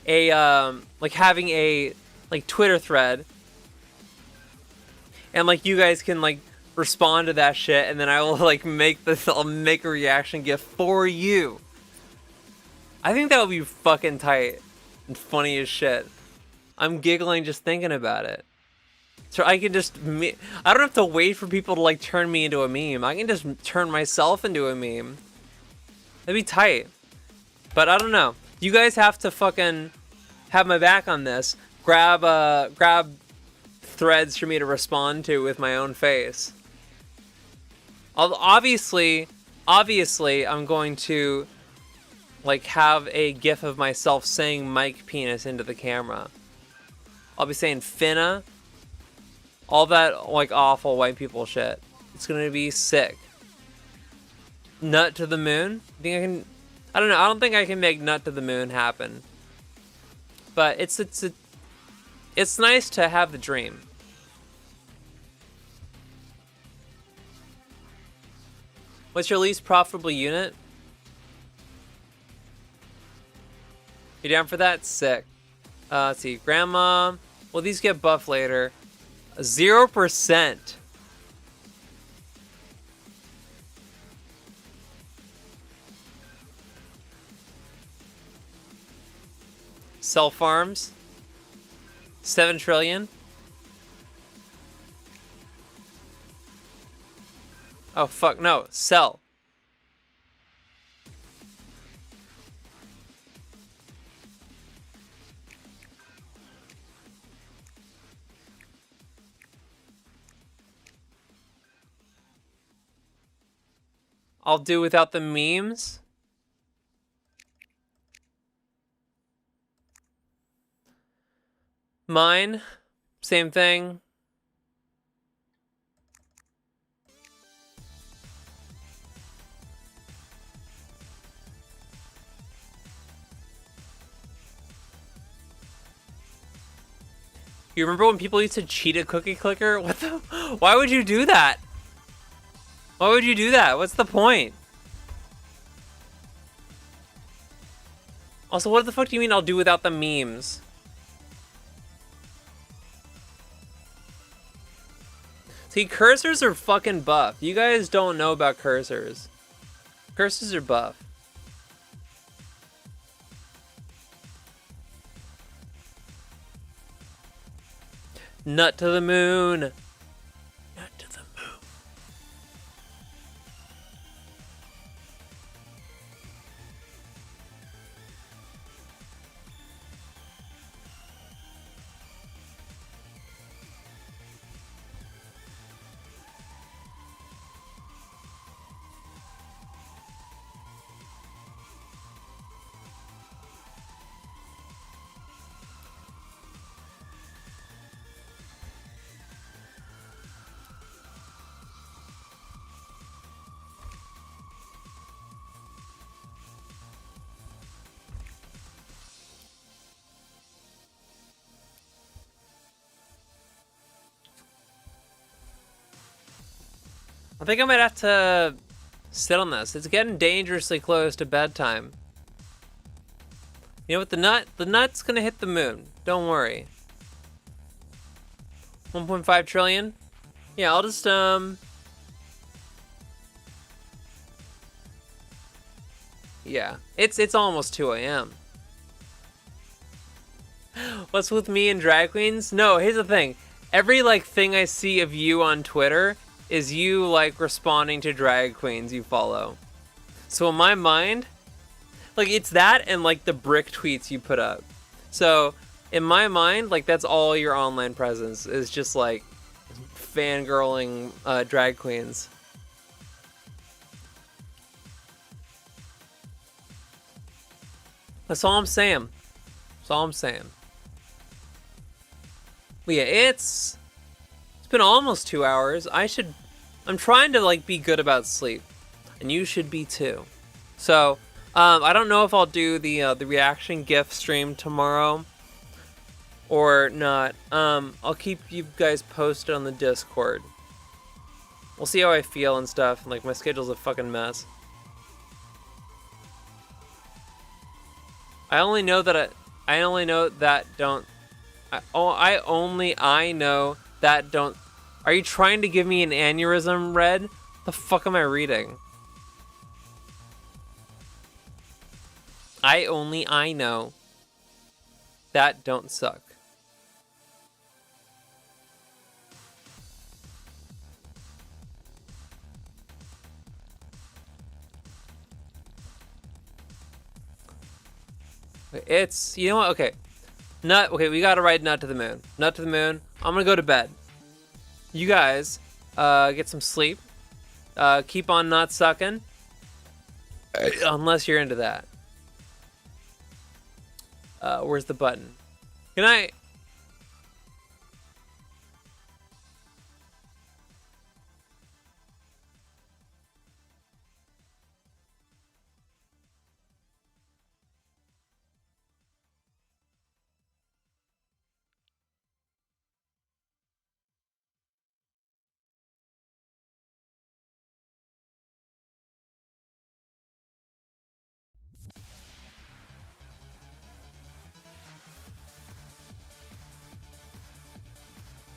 a like Twitter thread, and like you guys can like respond to that shit, and then I will like I'll make a reaction gif for you. I think that would be fucking tight and funny as shit. I'm giggling just thinking about it. So I can just I don't have to wait for people to like turn me into a meme. I can just turn myself into a meme. That'd be tight. But I don't know. You guys have to fucking have my back on this. Grab threads for me to respond to with my own face. Obviously I'm going to like have a gif of myself saying Mike Penis into the camera. I'll be saying finna, all that like awful white people shit. It's gonna be sick. Nut to the moon? Think I can? I don't know. I don't think I can make nut to the moon happen. But it's nice to have the dream. What's your least profitable unit? You down for that? Sick. Let's see. Grandma. Well, these get buffed later. 0%. Sell farms. 7 trillion. Oh, fuck. No. Sell. I'll do without the memes. Mine, same thing. You remember when people used to cheat a cookie clicker? What the? Why would you do that? Why would you do that? What's the point? Also, what the fuck do you mean I'll do without the memes? See, cursors are fucking buff. You guys don't know about cursors. Cursors are buff. Nut to the moon. Nut to the moon. I think I might have to sit on this. It's getting dangerously close to bedtime. You know what? The nut's gonna hit the moon. Don't worry. 1.5 trillion? Yeah, I'll just, yeah, it's almost 2 a.m. What's with me and drag queens? No, here's the thing. Every, like, thing I see of you on Twitter is you, like, responding to drag queens you follow. So in my mind, like, it's that and, like, the brick tweets you put up. So in my mind, like, that's all your online presence is just, like, fangirling drag queens. That's all I'm saying. That's all I'm saying. But yeah, it's been almost 2 hours. I'm trying to like be good about sleep, and you should be too. So, I don't know if I'll do the reaction GIF stream tomorrow or not. I'll keep you guys posted on the Discord. We'll see how I feel and stuff. Like, my schedule's a fucking mess. I only know that I know that don't. I know that don't. Are you trying to give me an aneurysm, Red? The fuck am I reading? I know that don't suck. It's, you know what? Okay. Okay, we gotta ride Nut to the moon. Nut to the moon. I'm gonna go to bed. You guys, get some sleep. Keep on not sucking. Unless you're into that. Where's the button? Good night.